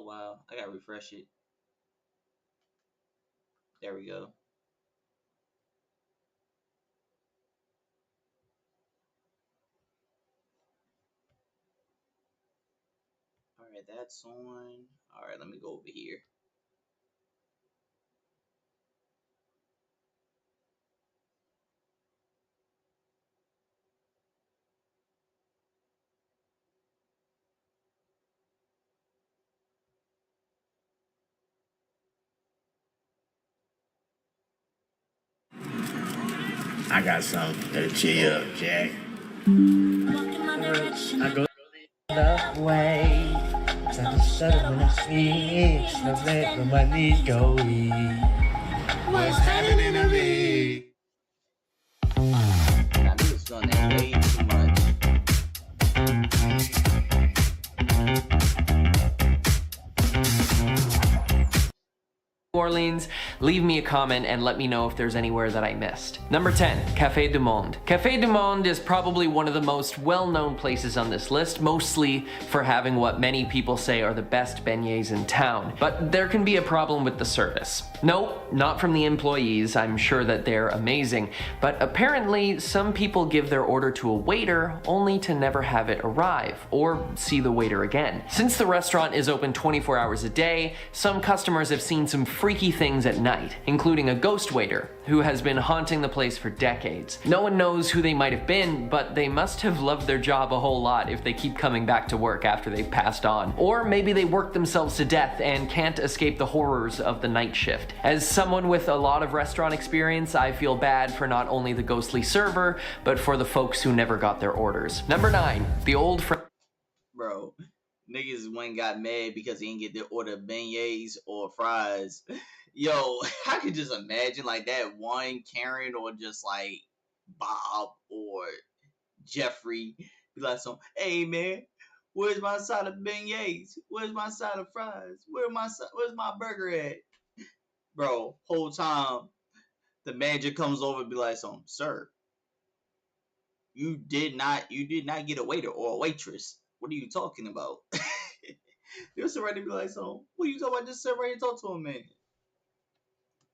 Oh wow, I gotta refresh it. There we go. All right, that's on. All right, let me go over here. I got something that'll cheer you up, Jack. I go the way. Time to shut when I see. No let when my knees go weak. What's happening to me? Now this is doing that way too much. Orleans, leave me a comment and let me know if there's anywhere that I missed. Number 10, Café du Monde. Café du Monde is probably one of the most well-known places on this list, mostly for having what many people say are the best beignets in town. But there can be a problem with the service. No, not from the employees, I'm sure that they're amazing, but apparently some people give their order to a waiter only to never have it arrive, or see the waiter again. Since the restaurant is open 24 hours a day, some customers have seen some freaky things at night, including a ghost waiter who has been haunting the place for decades. No one knows who they might have been, but they must have loved their job a whole lot if they keep coming back to work after they've passed on. Or maybe they worked themselves to death and can't escape the horrors of the night shift. As someone with a lot of restaurant experience, I feel bad for not only the ghostly server, but for the folks who never got their orders. Number 9, the old Bro, niggas went got mad because he didn't get the order of beignets or fries. Yo, I could just imagine like that one Karen or just like Bob or Jeffrey be like, "Some, hey man, where's my side of beignets? Where's my side of fries? Where's my burger at?" Bro, whole time the manager comes over and be like, "Some, sir, you did not get a waiter or a waitress. What are you talking about?" They'll sit right there and be like, "So, what are you talking about? Just sit right here and talk to him, man."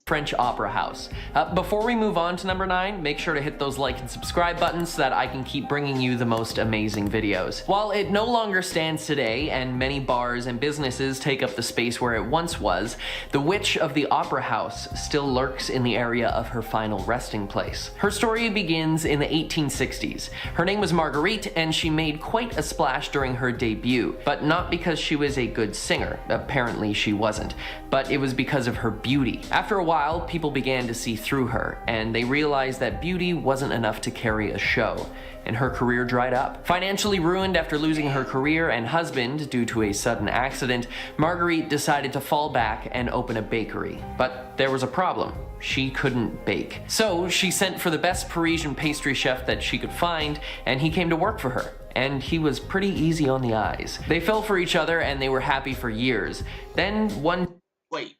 French Opera House. Before we move on to number 9, make sure to hit those like and subscribe buttons so that I can keep bringing you the most amazing videos. While it no longer stands today and many bars and businesses take up the space where it once was, the witch of the Opera House still lurks in the area of her final resting place. Her story begins in the 1860s. Her name was Marguerite and she made quite a splash during her debut, but not because she was a good singer. Apparently she wasn't, but it was because of her beauty. After a while, people began to see through her, and they realized that beauty wasn't enough to carry a show, and her career dried up. Financially ruined after losing her career and husband due to a sudden accident, Marguerite decided to fall back and open a bakery. But there was a problem. She couldn't bake. So she sent for the best Parisian pastry chef that she could find, and he came to work for her. And he was pretty easy on the eyes. They fell for each other and they were happy for years. Then one Wait.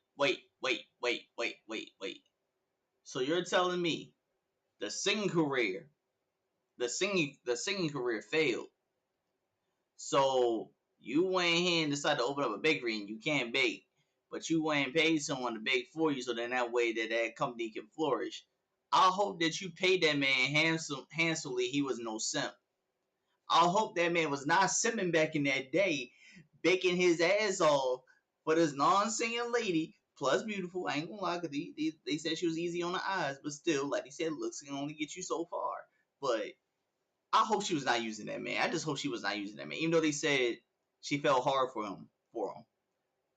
So you're telling me the singing career, the singing career failed. So you went ahead and decided to open up a bakery and you can't bake, but you went and paid someone to bake for you, so then that way that company can flourish. I hope that you paid that man handsomely. He was no simp. I hope that man was not simping back in that day, baking his ass off for this non-singing lady. Plus beautiful, I ain't gonna lie, cause they said she was easy on the eyes, but still, like they said, looks can only get you so far. But I hope she was not using that man. I just hope she was not using that man. Even though they said she fell hard for him.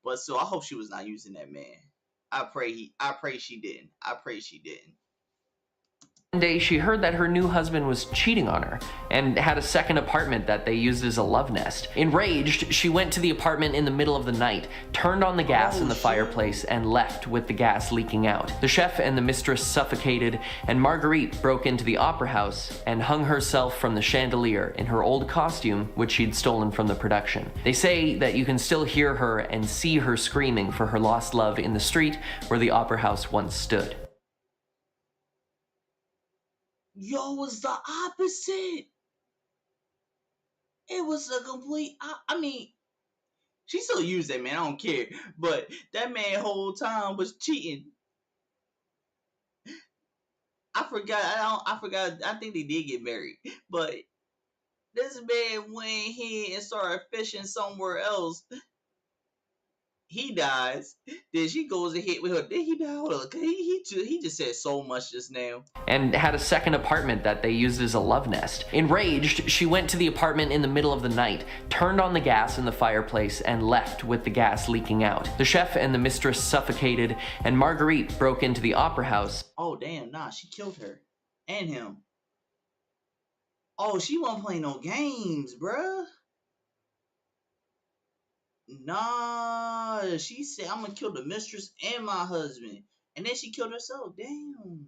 But still, I hope she was not using that man. I pray she didn't. I pray she didn't. day, she heard that her new husband was cheating on her and had a second apartment that they used as a love nest. Enraged, she went to the apartment in the middle of the night, turned on the gas in the fireplace, and left with the gas leaking out. The chef and the mistress suffocated, and Marguerite broke into the opera house and hung herself from the chandelier in her old costume, which she'd stolen from the production. They say that you can still hear her and see her screaming for her lost love in the street where the opera house once stood. Yo, it was the opposite. It was a complete. I mean, She still used that man. I don't care. But that man whole time was cheating. I forgot. I forgot. I think they did get married. But this man went here and started fishing somewhere else. He dies. Then she goes and hit with her. Did he die? He just said so much just now. And had a second apartment that they used as a love nest. Enraged, she went to the apartment in the middle of the night, turned on the gas in the fireplace, and left with the gas leaking out. The chef and the mistress suffocated, and Marguerite broke into the opera house. Oh, damn. Nah, she killed her. And him. Oh, she wasn't playing no games, bruh. Nah, she said, I'm gonna kill the mistress and my husband. And then she killed herself. Damn.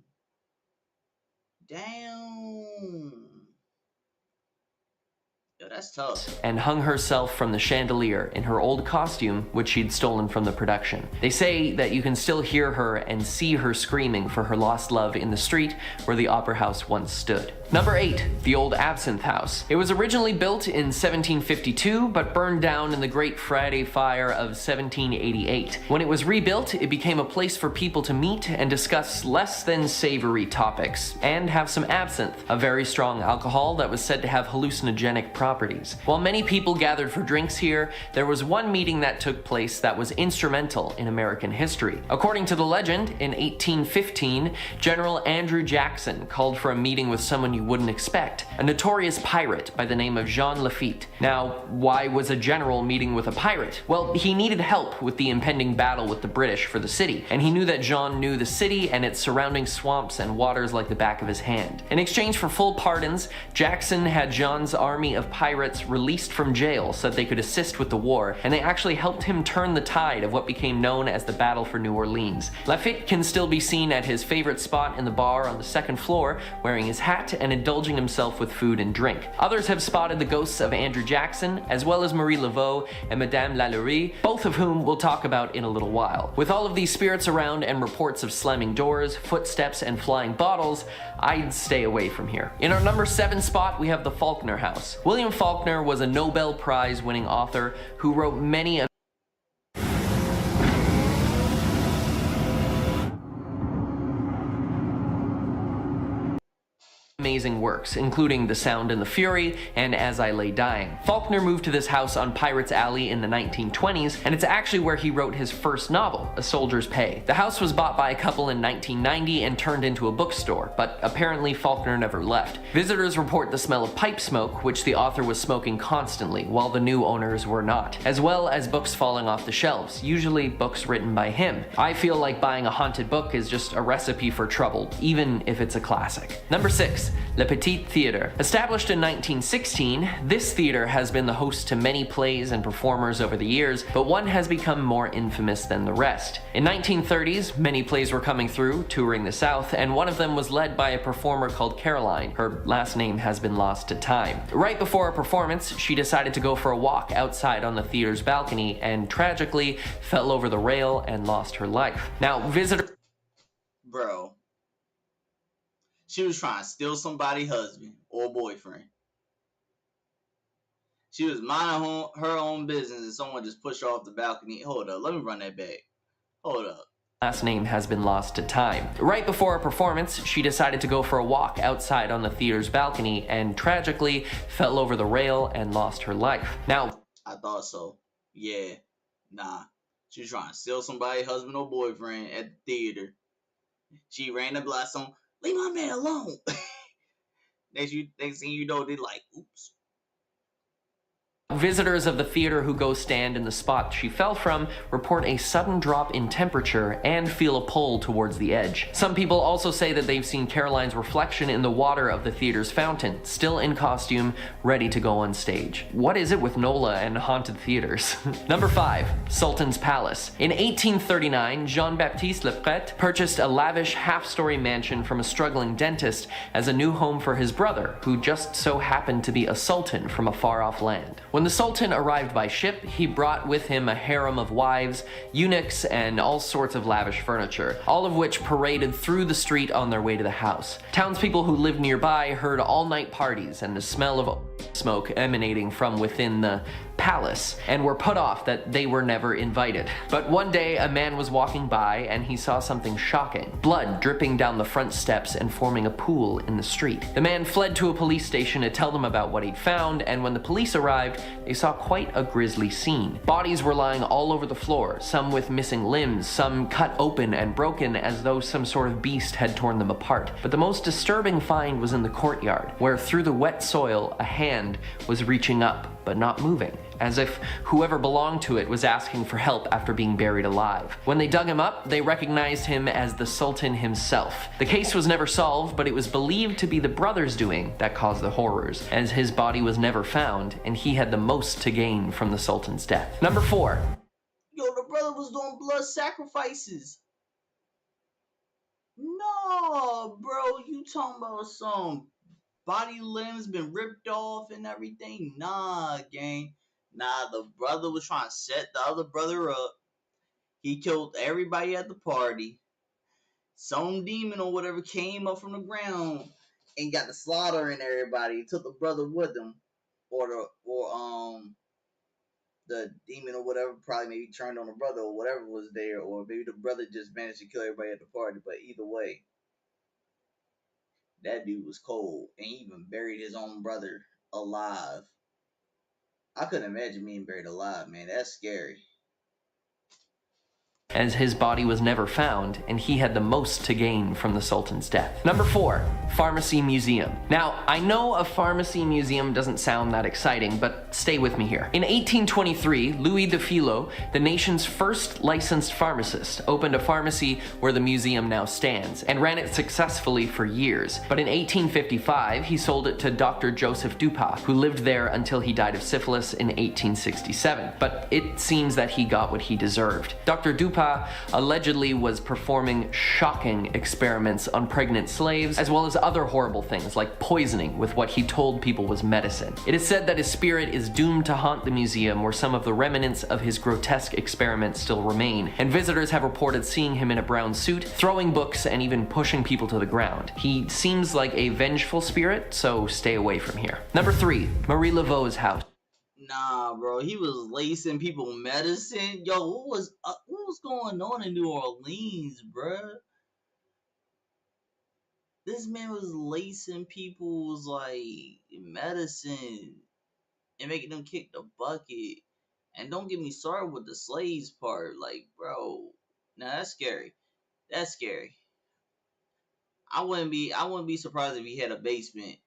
Yo, that's tough. And hung herself from the chandelier in her old costume, which she'd stolen from the production. They say that you can still hear her and see her screaming for her lost love in the street where the opera house once stood. Number 8, the old Absinthe House. It was originally built in 1752, but burned down in the Great Friday Fire of 1788. When it was rebuilt, it became a place for people to meet and discuss less than savory topics, and have some absinthe, a very strong alcohol that was said to have hallucinogenic properties. While many people gathered for drinks here, there was one meeting that took place that was instrumental in American history. According to the legend, in 1815, General Andrew Jackson called for a meeting with someone you wouldn't expect, a notorious pirate by the name of Jean Lafitte. Now, why was a general meeting with a pirate? Well, he needed help with the impending battle with the British for the city, and he knew that Jean knew the city and its surrounding swamps and waters like the back of his hand. In exchange for full pardons, Jackson had Jean's army of pirates released from jail so that they could assist with the war, and they actually helped him turn the tide of what became known as the Battle for New Orleans. Lafitte can still be seen at his favorite spot in the bar on the second floor, wearing his hat and indulging himself with food and drink. Others have spotted the ghosts of Andrew Jackson, as well as Marie Laveau and Madame Lalaurie, both of whom we'll talk about in a little while. With all of these spirits around and reports of slamming doors, footsteps, and flying bottles, I'd stay away from here. In our number 7 spot, we have the Faulkner House. William Faulkner was a Nobel Prize winning author who wrote many amazing works, including The Sound and the Fury and As I Lay Dying. Faulkner moved to this house on Pirates Alley in the 1920s, and it's actually where he wrote his first novel, A Soldier's Pay. The house was bought by a couple in 1990 and turned into a bookstore, but apparently Faulkner never left. Visitors report the smell of pipe smoke, which the author was smoking constantly, while the new owners were not, as well as books falling off the shelves, usually books written by him. I feel like buying a haunted book is just a recipe for trouble, even if it's a classic. Number 6. Le Petit Theatre. Established in 1916, this theater has been the host to many plays and performers over the years, but one has become more infamous than the rest. In 1930s, many plays were coming through, touring the South, and one of them was led by a performer called Caroline. Her last name has been lost to time. Right before a performance, she decided to go for a walk outside on the theater's balcony and tragically fell over the rail and lost her life. Now, visitors... Bro. She was trying to steal somebody's husband or boyfriend. She was minding her own business and someone just pushed her off the balcony. Hold up, let me run that back. Hold up. Last name has been lost to time. Right before a performance, she decided to go for a walk outside on the theater's balcony and tragically fell over the rail and lost her life. Now, I thought so. Yeah. Nah. She was trying to steal somebody's husband or boyfriend at the theater. She ran the blast on. Leave my man alone. Next thing you know, they like, oops. visitors of the theater who go stand in the spot she fell from report a sudden drop in temperature and feel a pull towards the edge. Some people also say that they've seen Caroline's reflection in the water of the theater's fountain, still in costume, ready to go on stage. What is it with Nola and haunted theaters? Number 5. Sultan's Palace. In 1839, Jean-Baptiste Lepret purchased a lavish half-story mansion from a struggling dentist as a new home for his brother, who just so happened to be a sultan from a far-off land. When the Sultan arrived by ship, he brought with him a harem of wives, eunuchs, and all sorts of lavish furniture, all of which paraded through the street on their way to the house. Townspeople who lived nearby heard all-night parties and the smell of smoke emanating from within the palace and were put off that they were never invited. But one day, a man was walking by and he saw something shocking: blood dripping down the front steps and forming a pool in the street. The man fled to a police station to tell them about what he'd found, and when the police arrived, they saw quite a grisly scene. Bodies were lying all over the floor, some with missing limbs, some cut open and broken as though some sort of beast had torn them apart. But the most disturbing find was in the courtyard, where through the wet soil, a hand was reaching up, but not moving, as if whoever belonged to it was asking for help after being buried alive. When they dug him up, they recognized him as the Sultan himself. The case was never solved, but it was believed to be the brother's doing that caused the horrors, as his body was never found, and he had the most to gain from the Sultan's death. Number 4. Yo, the brother was doing blood sacrifices. No, bro, you talking about some body limbs been ripped off and everything? Nah, gang. Nah, the brother was trying to set the other brother up. He killed everybody at the party. Some demon or whatever came up from the ground and got the slaughter in everybody. Took the brother with him, or the demon or whatever probably maybe turned on the brother or whatever was there, or maybe the brother just managed to kill everybody at the party. But either way, that dude was cold, and he even buried his own brother alive. I couldn't imagine being buried alive, man. That's scary. As his body was never found, and he had the most to gain from the Sultan's death. Number 4, Pharmacy Museum. Now, I know a pharmacy museum doesn't sound that exciting, but stay with me here. In 1823, Louis de Filo, the nation's first licensed pharmacist, opened a pharmacy where the museum now stands, and ran it successfully for years. But in 1855, he sold it to Dr. Joseph Dupas, who lived there until he died of syphilis in 1867. But it seems that he got what he deserved. Dr. Dupas allegedly was performing shocking experiments on pregnant slaves, as well as other horrible things like poisoning with what he told people was medicine. It is said that his spirit is doomed to haunt the museum, where some of the remnants of his grotesque experiments still remain, and visitors have reported seeing him in a brown suit, throwing books, and even pushing people to the ground. He seems like a vengeful spirit, so stay away from here. Number 3, Marie Laveau's house. Nah, bro, he was lacing people medicine. Yo, what was going on in New Orleans, bruh? This man was lacing people's like medicine and making them kick the bucket. And don't get me started with the slaves part, like, bro. Nah, that's scary. That's scary. I wouldn't be surprised if he had a basement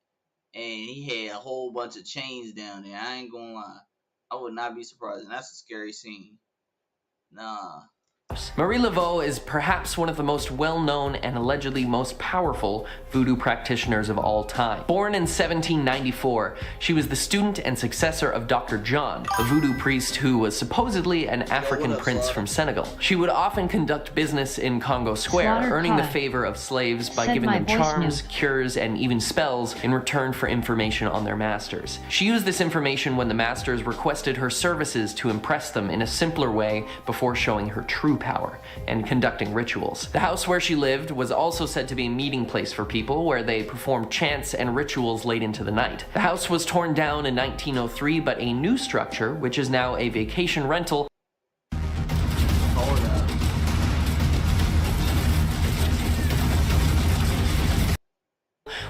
and he had a whole bunch of chains down there. I ain't gonna lie. I would not be surprised. And that's a scary scene. Nah. Marie Laveau is perhaps one of the most well-known and allegedly most powerful voodoo practitioners of all time. Born in 1794, she was the student and successor of Dr. John, a voodoo priest who was supposedly an African prince from Senegal. She would often conduct business in Congo Square, earning the favor of slaves by giving them charms, cures, and even spells in return for information on their masters. She used this information when the masters requested her services to impress them in a simpler way before showing her true power and conducting rituals. The house where she lived was also said to be a meeting place for people, where they performed chants and rituals late into the night. The house was torn down in 1903, but a new structure, which is now a vacation rental,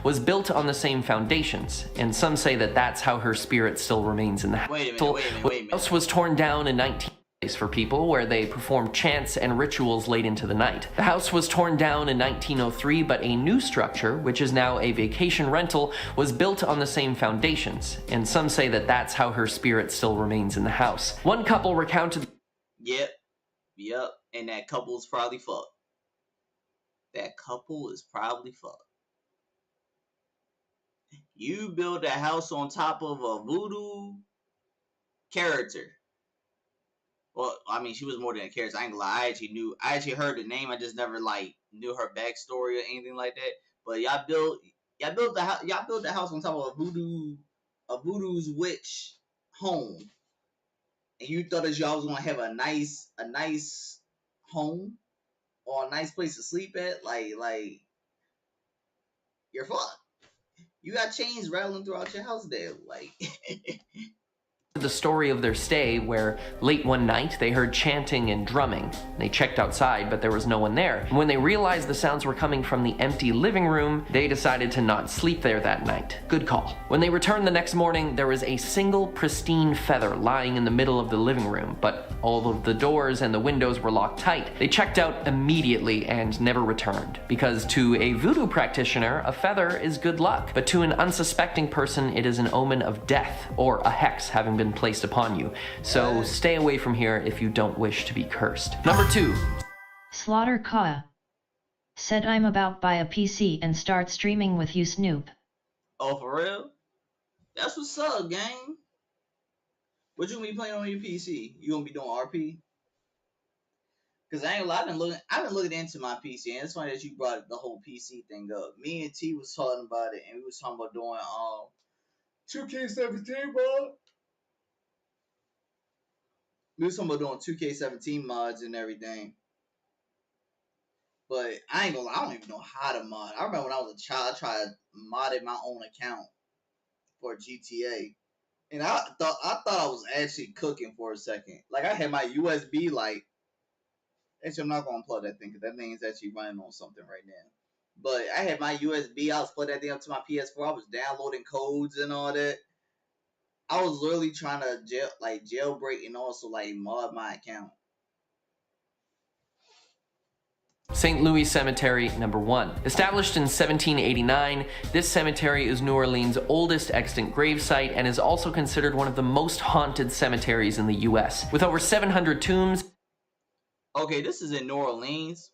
was built on the same foundations, and some say that that's how her spirit still remains in the house. Wait a minute. The house was torn down in 1903 for people, where they performed chants and rituals late into the night. The house was torn down in 1903, but a new structure, which is now a vacation rental, was built on the same foundations, and some say that that's how her spirit still remains in the house. One couple recounted... Yep, and that couple's probably fucked. That couple is probably fucked. You build a house on top of a voodoo character. Well, I mean, she was more than a character. I ain't gonna lie. I actually heard the name. I just never like knew her backstory or anything like that. But y'all built the house on top of a voodoo's witch home, and you thought that y'all was gonna have a nice home or a nice place to sleep at. Like you're fucked. You got chains rattling throughout your house there, like. the story of their stay, where late one night they heard chanting and drumming. They checked outside, but there was no one there. When they realized the sounds were coming from the empty living room, they decided to not sleep there that night. Good call. When they returned the next morning, there was a single pristine feather lying in the middle of the living room, but all of the doors and the windows were locked tight. They checked out immediately and never returned, because to a voodoo practitioner, a feather is good luck, but to an unsuspecting person, it is an omen of death or a hex having been placed upon you. So stay away from here if you don't wish to be cursed. Number 2. Slaughter Kaa said, I'm about buy a PC and start streaming with you, Snoop. Oh, for real? That's what's up, gang. What you gonna be playing on your PC? You gonna be doing RP? Cause I ain't I've been looking into my PC, and it's funny that you brought the whole PC thing up. Me and T was talking about it, and we was talking about doing 2K17 mod. We was talking about doing 2K17 mods and everything. But I ain't gonna lie, I don't even know how to mod. I remember when I was a child, I tried modding my own account for GTA. And I thought I was actually cooking for a second. Like, I had my USB, like, actually, I'm not going to plug that thing, because that thing is actually running on something right now. But I had my USB, I was plugging that thing up to my PS4, I was downloading codes and all that. I was literally trying to jailbreak and also, like, mod my account. St. Louis Cemetery, number 1. Established in 1789, this cemetery is New Orleans' oldest extant gravesite and is also considered one of the most haunted cemeteries in the US. With over 700 tombs. Okay, this is in New Orleans.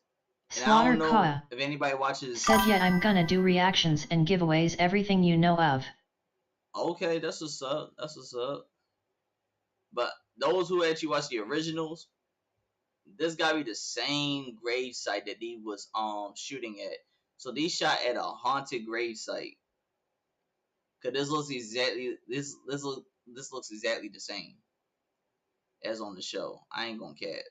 And Slaughter I don't know Kaa if anybody watches. said, yeah, I'm gonna do reactions and giveaways, everything you know of. Okay, that's what's up. That's what's up. But those who actually watch the originals, this gotta be the same grave site that he was shooting at. So they shot at a haunted grave site. Cause this looks exactly this looks exactly the same as on the show. I ain't gonna cap.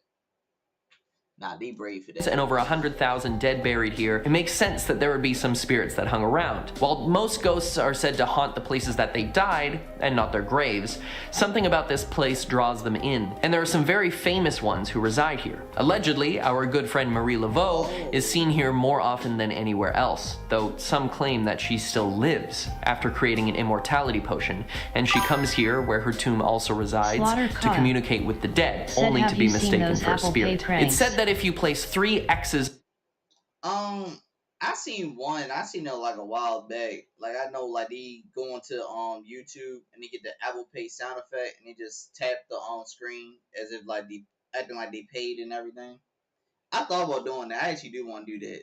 Nah, they brave for that. And over 100,000 dead buried here, it makes sense that there would be some spirits that hung around. While most ghosts are said to haunt the places that they died, and not their graves, something about this place draws them in. And there are some very famous ones who reside here. Allegedly, our good friend Marie Laveau is seen here more often than anywhere else, though some claim that she still lives after creating an immortality potion, and she comes here, where her tomb also resides, to communicate with the dead, only to be mistaken for a spirit. It's said that if you place 3 X's. I seen one. I seen it like a while back. Like, I know, like, they go into YouTube and they get the Apple Pay sound effect and they just tap the screen as if like they acting like they paid and everything. I thought about doing that. I actually do want to do that.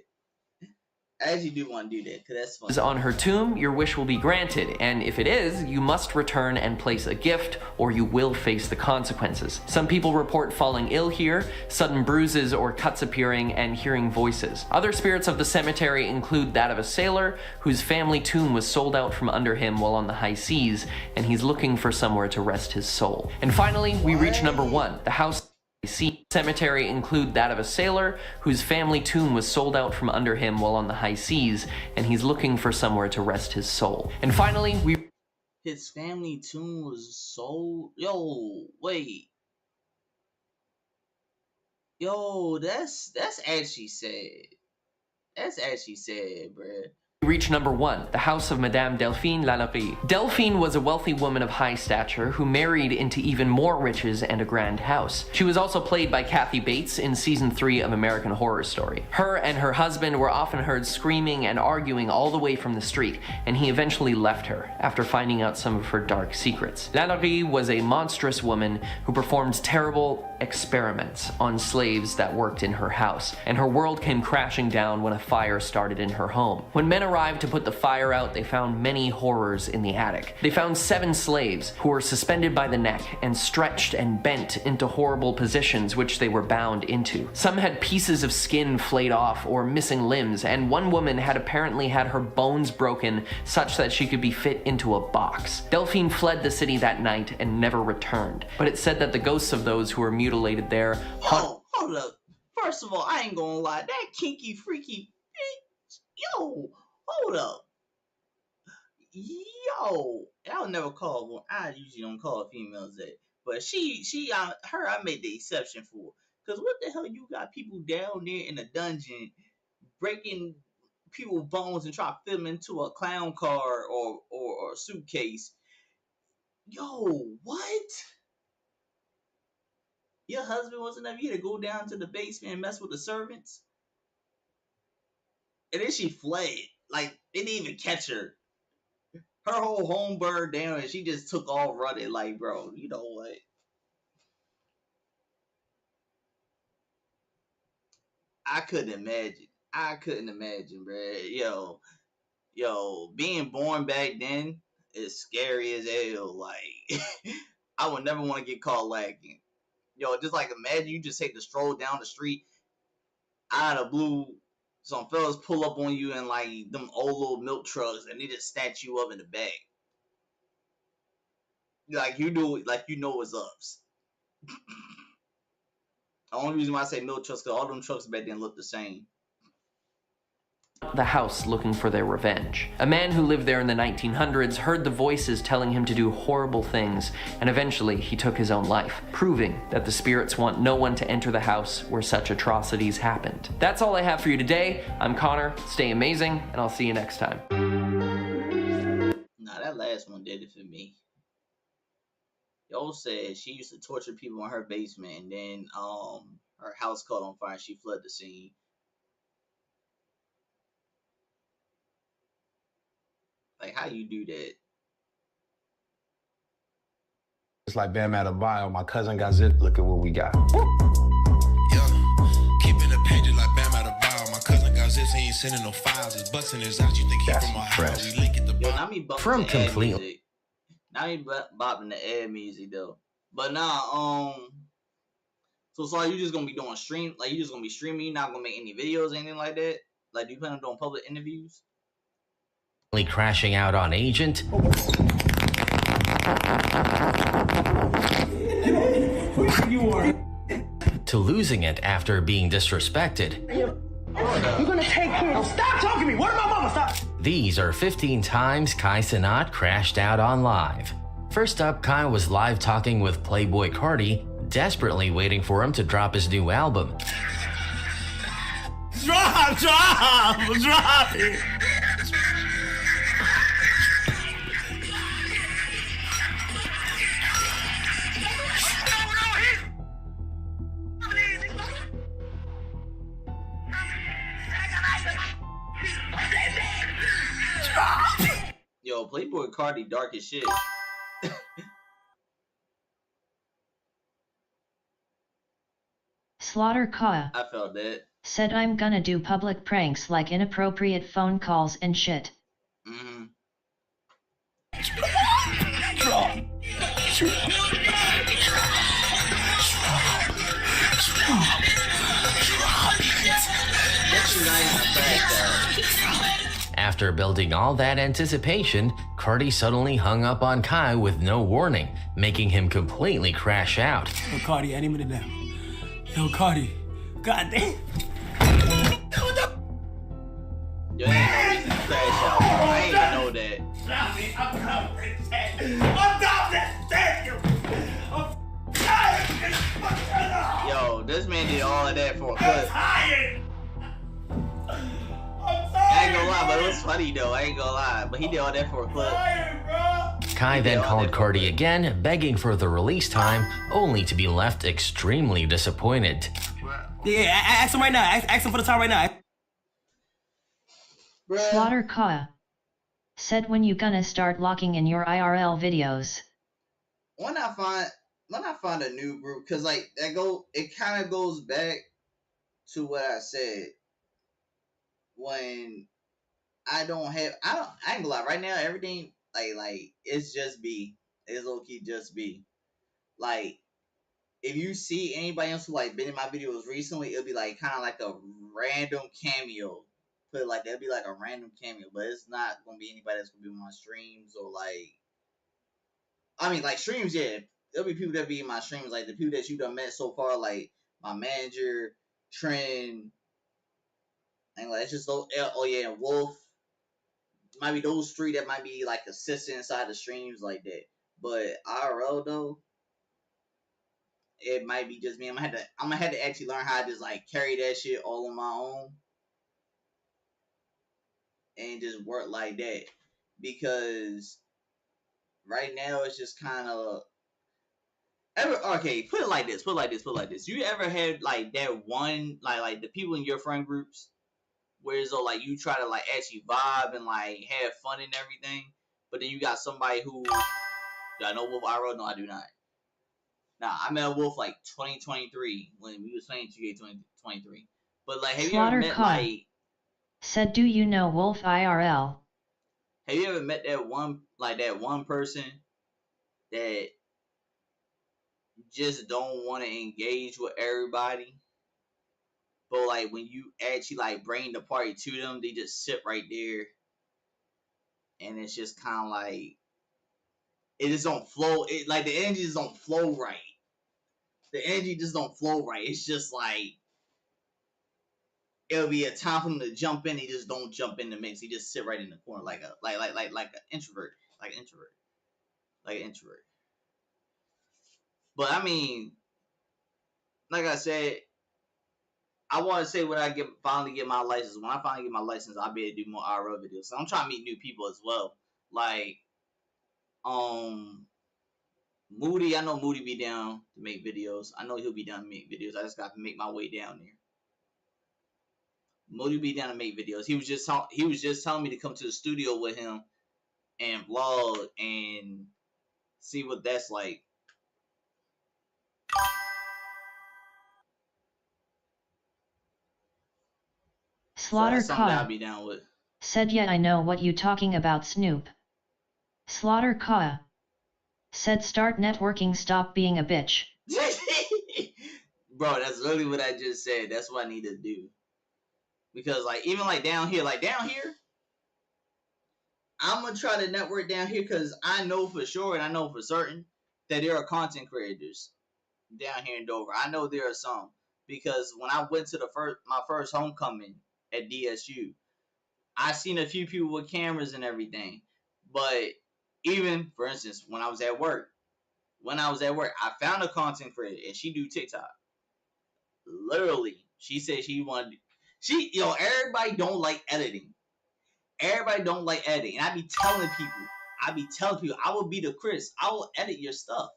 Because that's fun. On her tomb, your wish will be granted, and if it is, you must return and place a gift, or you will face the consequences. Some people report falling ill here, sudden bruises or cuts appearing, and hearing voices. Other spirits of the cemetery include that of a sailor, whose family tomb was sold out from under him while on the high seas, and he's looking for somewhere to rest his soul. And finally, we reach number 1, the house. Cemetery include that of a sailor whose family tomb was sold out from under him while on the high seas, and he's looking for somewhere to rest his soul. And finally, his family tomb was sold. Yo, wait. Yo, that's actually sad. That's actually sad, bruh. Reach number 1, the house of Madame Delphine Lalaurie. Delphine was a wealthy woman of high stature who married into even more riches and a grand house. She was also played by Kathy Bates in season 3 of American Horror Story. Her and her husband were often heard screaming and arguing all the way from the street, and he eventually left her after finding out some of her dark secrets. Lalaurie was a monstrous woman who performed terrible experiments on slaves that worked in her house, and her world came crashing down when a fire started in her home. When men arrived to put the fire out, they found many horrors in the attic. They found 7 slaves who were suspended by the neck and stretched and bent into horrible positions which they were bound into. Some had pieces of skin flayed off or missing limbs, and one woman had apparently had her bones broken such that she could be fit into a box. Delphine fled the city that night and never returned, but it's said that the ghosts of those who were mutilated there. Hold up. First of all, I ain't gonna lie, that kinky freaky bitch. Yo, hold up. yo, I'll never call one. I usually don't call females that, but her, I made the exception for. Cause what the hell, you got people down there in the dungeon breaking people's bones and try to fit them into a clown car or a suitcase. Yo, what? Your husband wasn't enough you to go down to the basement and mess with the servants? And then she fled. Like, they didn't even catch her. Her whole home burned down and she just took off running. Like, bro, you know what? I couldn't imagine, bro. Yo, being born back then is scary as hell. Like, I would never want to get caught lacking. Yo, just like imagine you just take the stroll down the street out of the blue, some fellas pull up on you in like them old little milk trucks and they just snatch you up in the back. Like you know what's ups. The only reason why I say milk trucks because all them trucks back then look the same. The house looking for their revenge. A man who lived there in the 1900s heard the voices telling him to do horrible things, and eventually he took his own life, proving that the spirits want no one to enter the house where such atrocities happened. That's all I have for you today. I'm Connor, stay amazing, and I'll see you next time. Nah, that last one did it for me. Yo said she used to torture people in her basement and then her house caught on fire and she fled the scene. Like, how you do that? It's like Bam Adebayo. My cousin got zip. Look at what we got. Yeah, keeping the pages like Bam Adebayo. My cousin got zips. He ain't sending no files. His butts in his eyes. You think he That's from Ohio? fresh. We link at the Yo, bottom. not me bumping From the ad completely- music. Not me bopping the ad music though. But nah, so you just gonna be doing stream? Like you just gonna be streaming? You're not gonna make any videos, anything like that? Like, do you plan on doing public interviews? Crashing out on Agent. To losing it after being disrespected. You're gonna take kids. Stop talking to me. Where's my mama? Stop. These are 15 times Kai Cenat crashed out on live. First up, Kai was live talking with Playboi Carti, desperately waiting for him to drop his new album. Drop it. Yo, Playboi Carti dark as shit. Slaughter Kaa I felt that. said I'm gonna do public pranks like inappropriate phone calls and shit. Mm-hmm. After building all that anticipation, Carti suddenly hung up on Kai with no warning, making him completely crash out. Yo, Cardi, any minute now. Yo, Cardi. God damn. Yo, ain't no reason to crash out. I ain't even know that. Stop me. I'm done with thank you. Yo, this man did all of that for a clip. Tired. I ain't gonna lie, but it was funny though. I ain't gonna lie, but he did all that for a clip. Kai then called Carti again, begging for the release time, only to be left extremely disappointed. Yeah, ask him right now. Ask him for the time right now. Bruh. Slaughter Kaa said when you gonna start locking in your IRL videos. When I find a new group, cause like it kind of goes back to what I said. When I ain't gonna lie, right now everything like it's just B. It's low key just B. Like if you see anybody else who like been in my videos recently, it'll be like kind of like a random cameo. Put it like that'll be like a random cameo, but it's not gonna be anybody that's gonna be on my streams or like. I mean, like streams, yeah. There'll be people that be in my streams, like the people that you done met so far, like my manager, Trend, and like it's just oh yeah, Wolf, might be those three that might be like consistent inside the streams like that. But IRL though, it might be just me. I'm gonna have to actually learn how to just like carry that shit all on my own and just work like that. Because right now it's just kind of okay. Put it like this. You ever had like that one like the people in your friend groups where it's all like you try to like actually vibe and like have fun and everything, but then you got somebody who, do I know Wolf IRL? No, I do not. Nah, I met Wolf like 2023 when we was playing 2K 2023. But like, have you ever met like? Said, do you know Wolf IRL? Have you ever met that one person that just don't want to engage with everybody, but like when you actually like bring the party to them, they just sit right there, and it's just kind of like it just don't flow. It like the energy just don't flow right. The energy just don't flow right. It's just like it'll be a time for them to jump in. They just don't jump in the mix. They just sit right in the corner like an introvert, like an introvert. But I mean, like I said, I want to say when I finally get my license. When I finally get my license, I'll be able to do more IRL videos. So I'm trying to meet new people as well. Like, Moody. I know Moody be down to make videos. I know he'll be down to make videos. I just got to make my way down there. Moody be down to make videos. He was just telling me to come to the studio with him and vlog and see what that's like. Slaughter so I'll be down with. Said, yeah, I know what you talking about, Snoop. Slaughter Ka said, start networking, stop being a bitch. Bro, that's literally what I just said. That's what I need to do. Because like even like down here, I'm gonna try to network down here because I know for sure and I know for certain that there are content creators down here in Dover. I know there are some because when I went to my first homecoming at DSU, I seen a few people with cameras and everything. But even for instance, when I was at work, I found a content creator and she do TikTok. Literally, she said she wanted. Everybody don't like editing. Everybody don't like editing. And I be telling people, I will be the Chris. I will edit your stuff.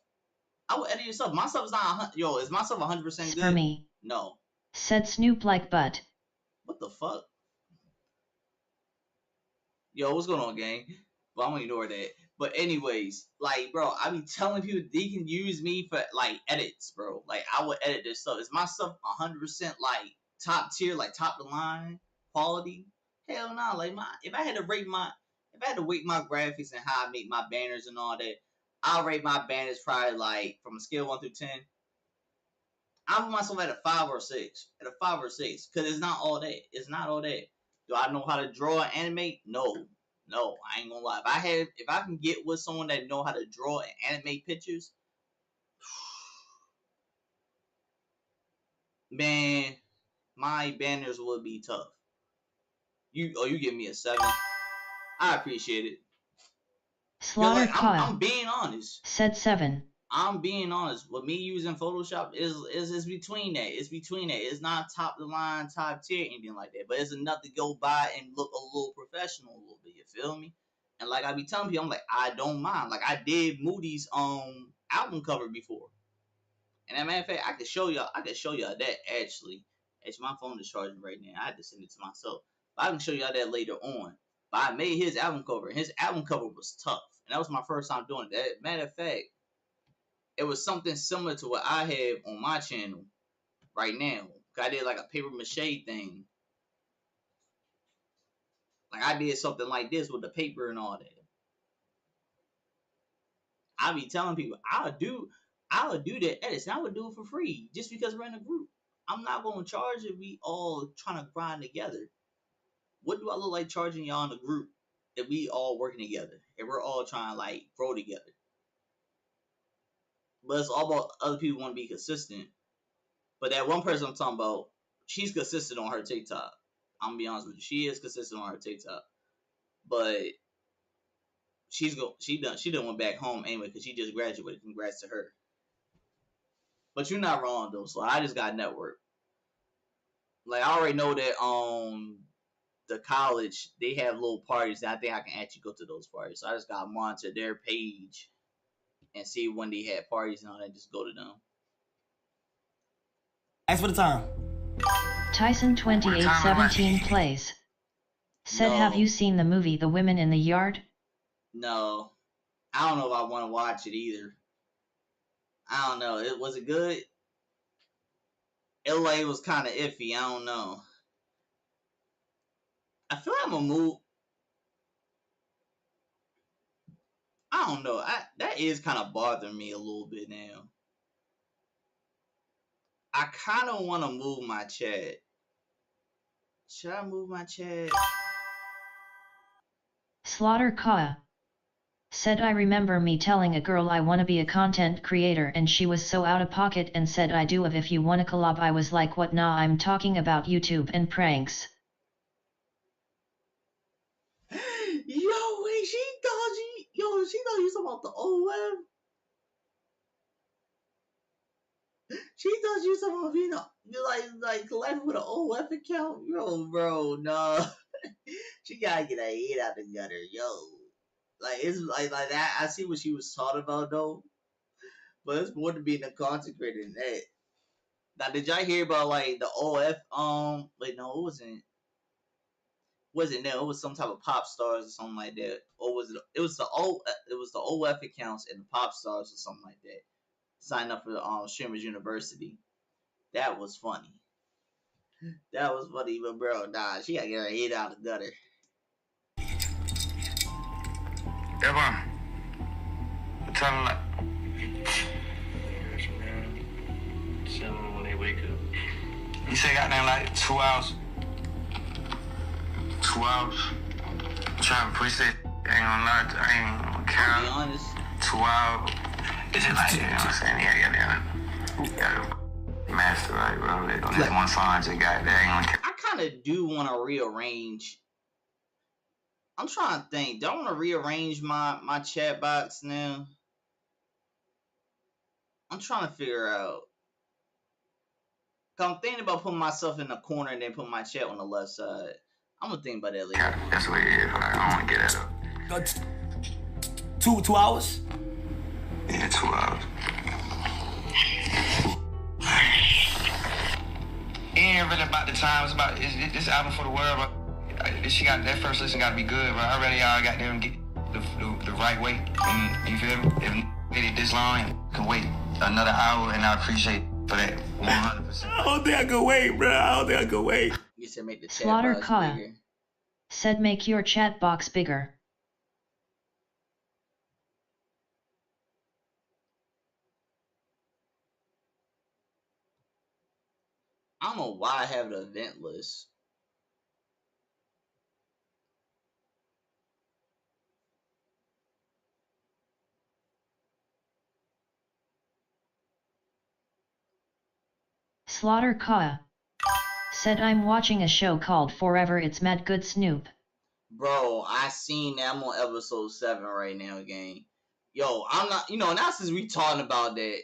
My stuff is not, is my stuff 100% good? For me. No. Said Snoop like butt. What the fuck? Yo, what's going on, gang? But I'm gonna ignore that. But anyways, like, bro, I be telling people they can use me for like edits, bro. Like, I would edit their stuff. Is my stuff 100% like top tier, like top of the line quality? Hell no. Like if I had to weight my graphics and how I make my banners and all that, I'll rate my banners probably like from a scale 1 through 10. I put myself at a 5 or 6. Because it's not all that. It's not all that. Do I know how to draw and animate? No, I ain't gonna lie. If I can get with someone that know how to draw and animate pictures, man, my banners would be tough. You give me a 7. I appreciate it. Slaughter I'm being honest. Said 7. I'm being honest. With me using Photoshop is between that. It's between that. It's not top of the line, top tier, anything like that. But it's enough to go by and look a little professional a little bit. You feel me? And like I be telling people, I'm like, I don't mind. Like I did Moody's album cover before. And as a matter of fact, I could show y'all that actually. Actually, my phone is charging right now. I had to send it to myself. But I can show y'all that later on. But I made his album cover. And his album cover was tough. And that was my first time doing that. Matter of fact, it was something similar to what I have on my channel right now. I did like a paper mache thing. Like I did something like this with the paper and all that. I be telling people I'll do the edits and I would do it for free just because we're in a group. I'm not gonna charge if we all trying to grind together. What do I look like charging y'all in a group if we all working together? If we're all trying to like grow together? But it's all about other people want to be consistent. But that one person I'm talking about, she's consistent on her TikTok. I'm gonna be honest with you. She is consistent on her TikTok. but she done went back home anyway because she just graduated. Congrats to her. But you're not wrong though. So I just got network. Like I already know that the college they have little parties, and I think I can actually go to those parties. So I just gotta monitor their page and see when they had parties and all that. Just go to them. Thanks for the time. Tyson 2817 plays. Said, No. have you seen the movie The Women in the Yard? No, I don't know if I want to watch it either. I don't know. Was it good? LA was kind of iffy. I don't know. I feel like I'm gonna move. I don't know. That is kind of bothering me a little bit now. I kind of want to move my chat. Should I move my chat? Slaughter Kaya. Said, I remember me telling a girl I wanna be a content creator and she was so out of pocket and said I do if you wanna collab. I was like, what? Nah, I'm talking about YouTube and pranks. Yo, wait, she thought you talking about the OF. She thought you was talking about being like collabing with an OF account. Yo, bro, no. She gotta get her head out the gutter, yo. Like it's like that. I see what she was talking about though, but it's more to being a content creator than that. Now, did y'all hear about like the OF? Wait, no, it wasn't. Wasn't no? It was some type of pop stars or something like that, or was it? It was the OF accounts and the pop stars or something like that. Sign up for the Streamers University. That was funny. That was funny, but bro, nah, she gotta get her head out the gutter. Evan, tell them like. Tell them when they wake up. You say goddamn like 2 hours. 2 hours. I'm trying to appreciate. I ain't gonna lie. I ain't gonna I'll be count. honest. 2 hours. It's just like, you know what I'm saying? Yeah. You gotta master, right, bro? They don't have one song I just got. They ain't gonna count. I kind of do want to rearrange. I'm trying to think. Do I want to rearrange my chat box now? I'm trying to figure out. Cause I'm thinking about putting myself in the corner and then put my chat on the left side. I'm gonna think about that later. That's what it is. Right? I don't wanna get that up. 2 hours? Yeah, 2 hours. It ain't really about the time. It's about this album for the world, bro. She got that first listen got to be good, bro. I already got them get the right way. And you feel me? If get it this long, and can wait another hour, and I appreciate for that 100%. I don't think I can wait, bro. I don't think I can wait. You said make the chat Slaughter box Kaya. bigger. Said, make your chat box bigger. I don't know why I have the event list. Slaughter Kaya. Said, I'm watching a show called Forever It's Mad Good Snoop. Bro, I seen that. I'm on episode 7 right now, gang. Yo, I'm not, now since we talking about that,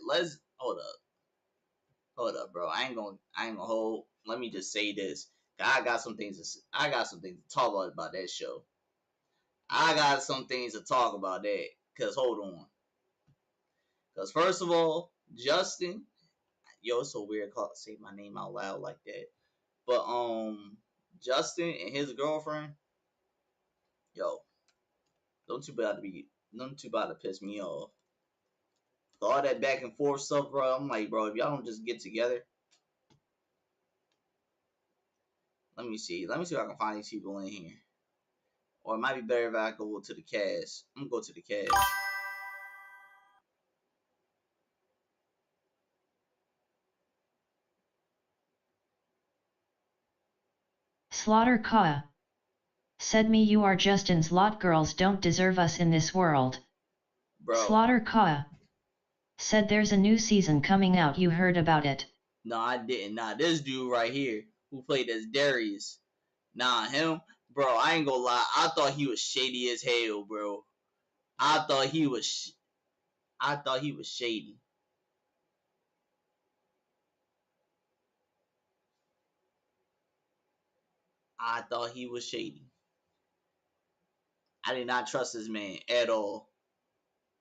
let's, hold up, bro. I ain't gonna hold, let me just say this. I got some things to talk about that show. I got some things to talk about that, cause hold on. Cause first of all, Justin, yo, it's so weird to say my name out loud like that. But, Justin and his girlfriend, yo, don't too bad to piss me off. All that back and forth stuff, bro. I'm like, bro, if y'all don't just get together. Let me see if I can find these people in here. Or it might be better if I go to the cast. I'm gonna go to the cast. Slaughter Kaya. Said, me you are Justin's lot. Girls don't deserve us in this world. Bro. Slaughter Kaya. Said, there's a new season coming out. You heard about it? No, I didn't. Nah, this dude right here who played as Darius. Nah, him. bro, I ain't gonna lie. I thought he was shady as hell, bro. I thought he was shady. I thought he was shady. I did not trust this man at all.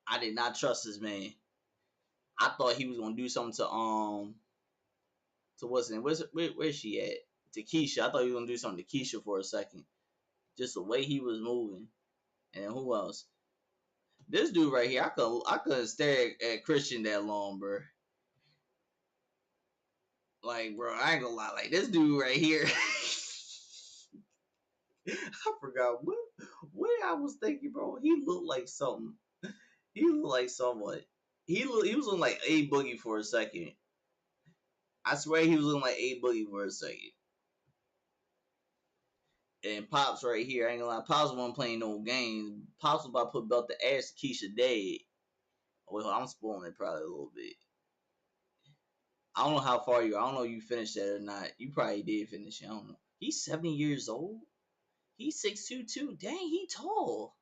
I did not trust this man. I thought he was gonna do something to what's name? Where's she at? To Keisha. I thought he was gonna do something to Keisha for a second. Just the way he was moving. And who else? This dude right here, I couldn't stare at Christian that long, bro. Like, bro, I ain't gonna lie. Like, this dude right here. I forgot what I was thinking, bro. He looked like something. He looked like someone. He was looking like A Boogie for a second. I swear he was looking like A Boogie for a second. And Pops right here, I ain't gonna lie, Pops wasn't playing no games. Pops was about to put belt the ass to Keisha dead. Well, I'm spoiling it probably a little bit. I don't know how far you are. I don't know if you finished that or not. You probably did finish it. I don't know. He's 70 years old. He's 6'2" too. Dang, he tall.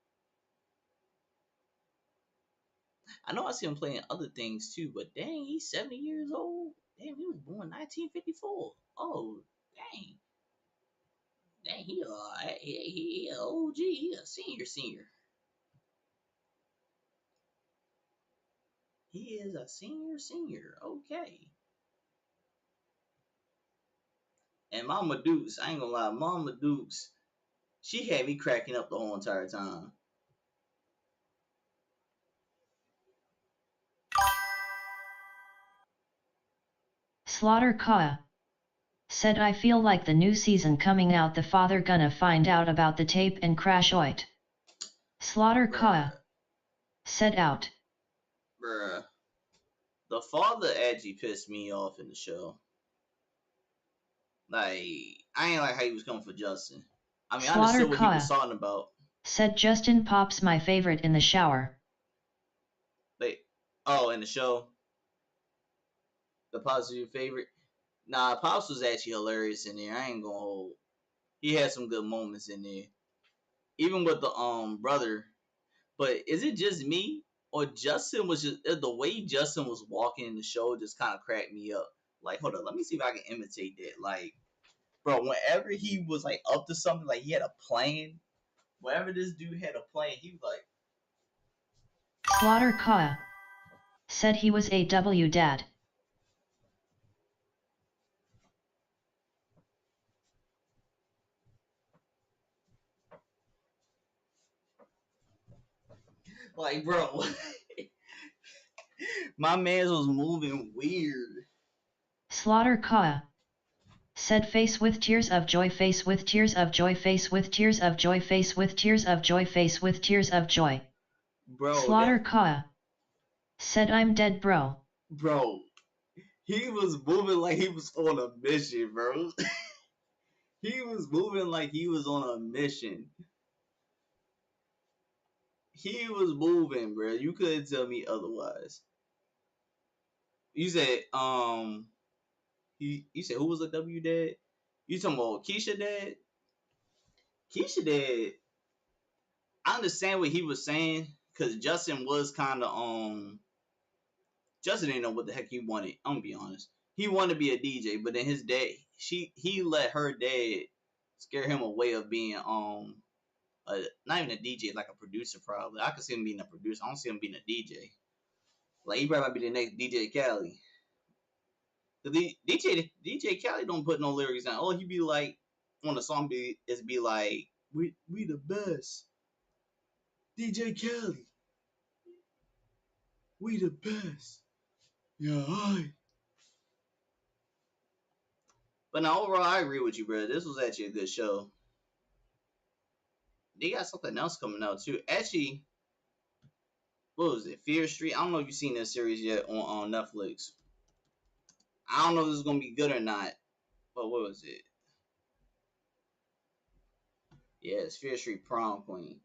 I know I see him playing other things too, but dang, he's 70 years old. Damn, he was born 1954. Oh, dang. Dang, he a OG. He a senior. He is a senior. Okay. And Mama Dukes, I ain't gonna lie, Mama Dukes, she had me cracking up the whole entire time. Slaughter Kaya said I feel like the new season coming out the father gonna find out about the tape and crash it. Slaughter Kaya said out. Bruh. The father actually pissed me off in the show. Like, I ain't like how he was coming for Justin. I mean, I understood what he was talking about. Said Justin Pops my favorite in the shower. Wait, oh, in the show? The Pops was your favorite? Nah, Pops was actually hilarious in there. I ain't gonna hold. He had some good moments in there. Even with the brother. But is it just me? Or Justin was just the way Justin was walking in the show just kind of cracked me up. Like, hold on, let me see if I can imitate that. Like, bro, whenever he was like up to something, like he had a plan. Whenever this dude had a plan, he was like. Slaughter Kaya said he was a W dad. Like, bro, my man was moving weird. Slaughter Kaya said face with tears of joy, face with tears of joy, face with tears of joy, face with tears of joy, face with tears of joy. Bro, Slaughter Kaya said I'm dead, bro. Bro, he was moving like he was on a mission, bro. He was moving like he was on a mission. He was moving, bro. You couldn't tell me otherwise. You said, you said who was a W dad? You talking about Keisha dad? Keisha dad. I understand what he was saying because Justin was kind of Justin didn't know what the heck he wanted. I'm gonna be honest. He wanted to be a DJ, but then his dad, he let her dad scare him away of being not even a DJ, like a producer probably. I could see him being a producer. I don't see him being a DJ. Like he probably might be the next DJ Khaled. The DJ Khaled don't put no lyrics down. All he be like on the song be like we the best. DJ Khaled. We the best. Yeah, hi. But now overall, I agree with you, bro. This was actually a good show. They got something else coming out too. Actually, what was it? Fear Street. I don't know if you've seen that series yet on Netflix. I don't know if this is gonna be good or not. But what was it? Yeah, it's Fear Street Prom Queen.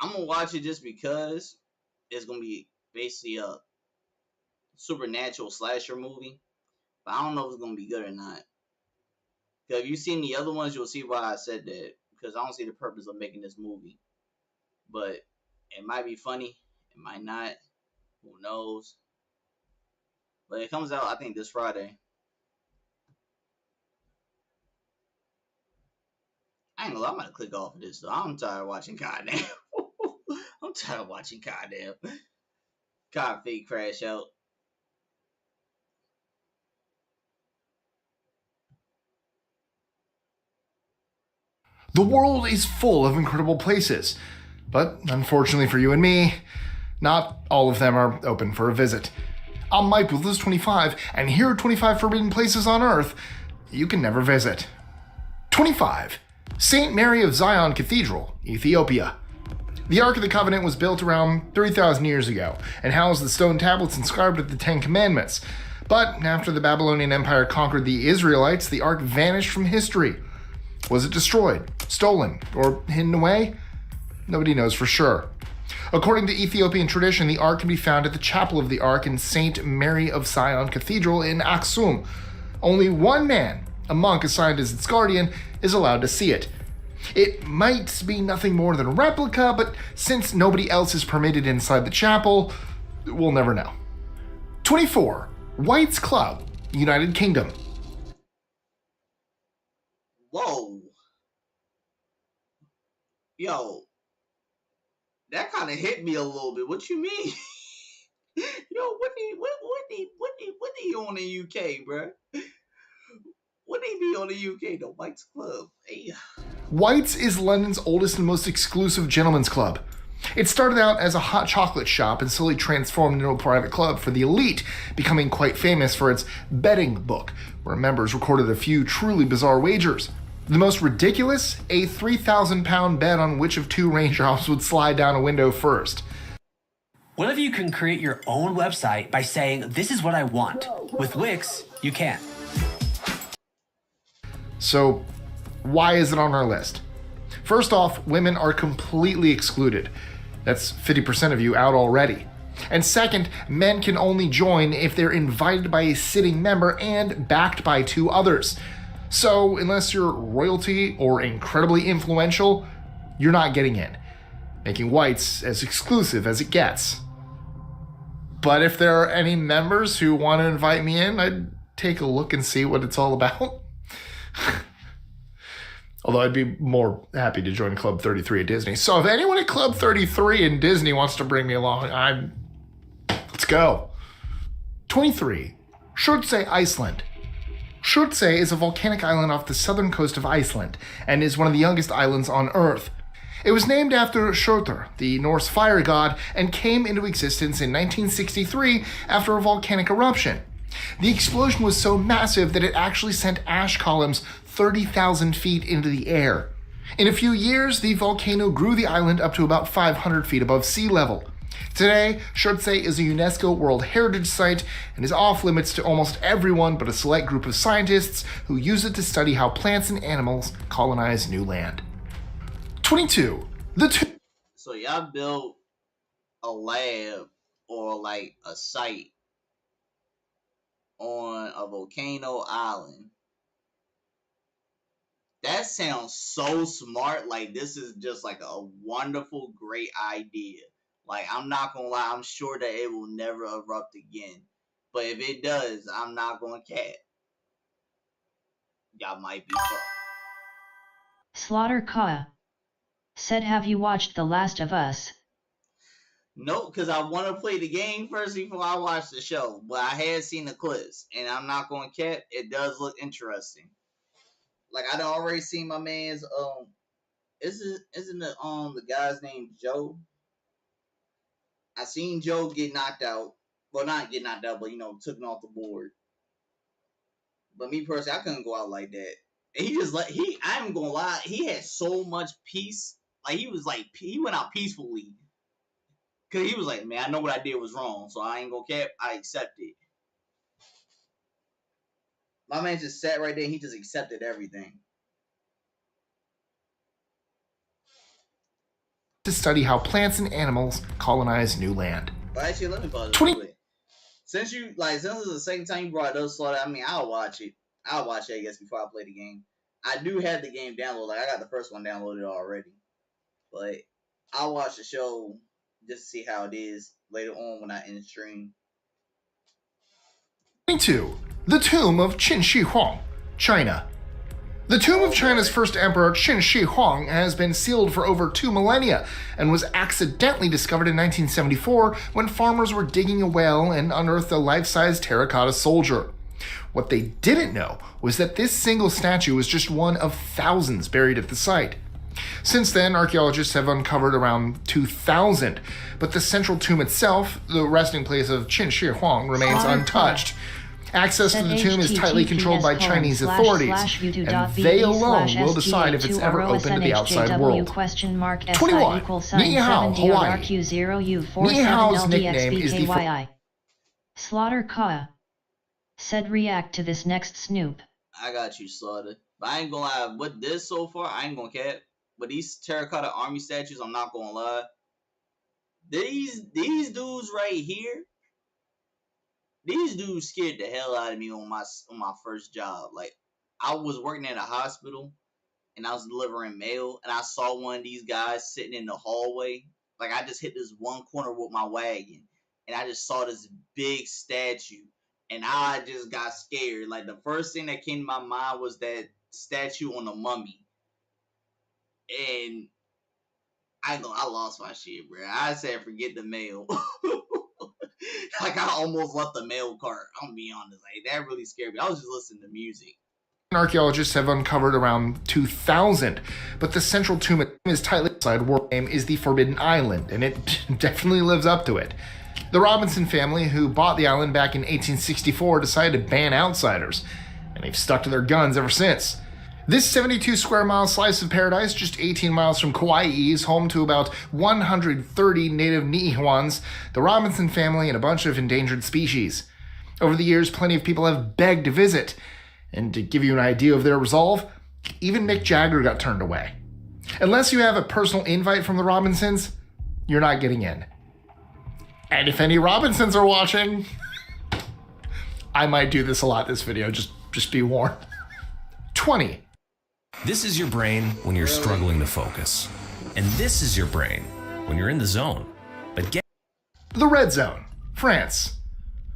I'm gonna watch it just because it's gonna be basically a supernatural slasher movie. But I don't know if it's gonna be good or not. Because if you've seen the other ones, you'll see why I said that. because I don't see the purpose of making this movie. But it might be funny, it might not. Who knows? But it comes out, I think, this Friday. I ain't gonna lie, I'm gonna click off of this though. I'm tired of watching goddamn. I'm tired of watching goddamn. God, fake crash out. The world is full of incredible places, but unfortunately for you and me, not all of them are open for a visit. I'm Mike with List 25, and here are 25 forbidden places on Earth you can never visit. 25. St. Mary of Zion Cathedral, Ethiopia. The Ark of the Covenant was built around 3,000 years ago and housed the stone tablets inscribed with the Ten Commandments. But after the Babylonian Empire conquered the Israelites, the Ark vanished from history. Was it destroyed, stolen, or hidden away? Nobody knows for sure. According to Ethiopian tradition, the Ark can be found at the Chapel of the Ark in St. Mary of Zion Cathedral in Aksum. Only one man, a monk assigned as its guardian, is allowed to see it. It might be nothing more than a replica, but since nobody else is permitted inside the chapel, we'll never know. 24. White's Club, United Kingdom. Whoa. Yo. That kind of hit me a little bit. What you mean? Yo, what he on the UK, bruh? What he be on the UK, though? White's Club. Hey. White's is London's oldest and most exclusive gentlemen's club. It started out as a hot chocolate shop and slowly transformed into a private club for the elite, becoming quite famous for its betting book, where members recorded a few truly bizarre wagers. The most ridiculous? A 3,000-pound bet on which of two raindrops would slide down a window first. What if you can create your own website by saying, "This is what I want"? With Wix, you can. So, why is it on our list? First off, women are completely excluded. That's 50% of you out already. And second, men can only join if they're invited by a sitting member and backed by two others. So, unless you're royalty or incredibly influential, you're not getting in, making White's as exclusive as it gets. But if there are any members who want to invite me in, I'd take a look and see what it's all about. Although I'd be more happy to join Club 33 at Disney. So if anyone at Club 33 in Disney wants to bring me along, let's go. 23. Surtsey, Iceland. Surtsey is a volcanic island off the southern coast of Iceland and is one of the youngest islands on Earth. It was named after Surtur, the Norse fire god, and came into existence in 1963 after a volcanic eruption. The explosion was so massive that it actually sent ash columns 30,000 feet into the air. In a few years, the volcano grew the island up to about 500 feet above sea level. Today, Surtsey is a UNESCO World Heritage Site and is off limits to almost everyone but a select group of scientists who use it to study how plants and animals colonize new land. 22. So y'all built a lab or like a site on a volcano island. That sounds so smart. Like, this is just like a wonderful, great idea. Like, I'm not gonna lie, I'm sure that it will never erupt again. But if it does, I'm not gonna cap. Y'all might be fucked. Slaughter Kaya said, have you watched The Last of Us? Nope, because I want to play the game first before I watch the show. But I had seen the clips, and I'm not gonna cap. It does look interesting. Like, I'd already seen my man's isn't the guy's name Joe? I seen Joe get knocked out. Well, not get knocked out, but taken off the board. But me personally, I couldn't go out like that. And I ain't gonna lie, he had so much peace. Like, he went out peacefully. Cause he was like, man, I know what I did was wrong, so I ain't gonna cap. I accept it. My man just sat right there and he just accepted everything. To study how plants and animals colonize new land. But actually, let me pause it real quick. Since this is the second time you brought it up, Slaughter, I mean, I'll watch it. I guess, before I play the game. I do have the game downloaded. Like, I got the first one downloaded already. But I'll watch the show just to see how it is later on when I end stream. 22. The Tomb of Qin Shi Huang, China. The tomb of China's first emperor, Qin Shi Huang, has been sealed for over 2 millennia and was accidentally discovered in 1974 when farmers were digging a well and unearthed a life-size terracotta soldier. What they didn't know was that this single statue was just one of thousands buried at the site. Since then, archaeologists have uncovered around 2,000, but the central tomb itself, the resting place of Qin Shi Huang, remains untouched. Access to the tomb is tightly controlled by Chinese authorities, and they alone will decide if it's ever open to the outside world. 21. Ni Hao, Hawaii. Ni Hao's nickname is the Slaughter Ka said react to this next Snoop. I got you, Slaughter. But I ain't gonna lie, with this so far, I ain't gonna cap. But these terracotta army statues, I'm not gonna lie. These dudes right here, these dudes scared the hell out of me on my first job. Like, I was working at a hospital and I was delivering mail and I saw one of these guys sitting in the hallway. Like, I just hit this one corner with my wagon and I just saw this big statue and I just got scared. Like, the first thing that came to my mind was that statue on the mummy. And I lost my shit, bro. I said forget the mail. Like, I almost left the mail cart. I'm gonna be honest. Like, that really scared me. I was just listening to music. Archaeologists have uncovered around 2,000, but the central tomb is tightly inside. War name is the Forbidden Island, and it definitely lives up to it. The Robinson family, who bought the island back in 1864, decided to ban outsiders, and they've stuck to their guns ever since. This 72 square mile slice of paradise, just 18 miles from Kauai, is home to about 130 native Ni'ihuans, the Robinson family, and a bunch of endangered species. Over the years, plenty of people have begged to visit, and to give you an idea of their resolve, even Mick Jagger got turned away. Unless you have a personal invite from the Robinsons, you're not getting in. And if any Robinsons are watching, I might do this a lot this video, just be warned. 20. This is your brain when you're struggling to focus. And this is your brain when you're in the zone. But get the Red Zone, France.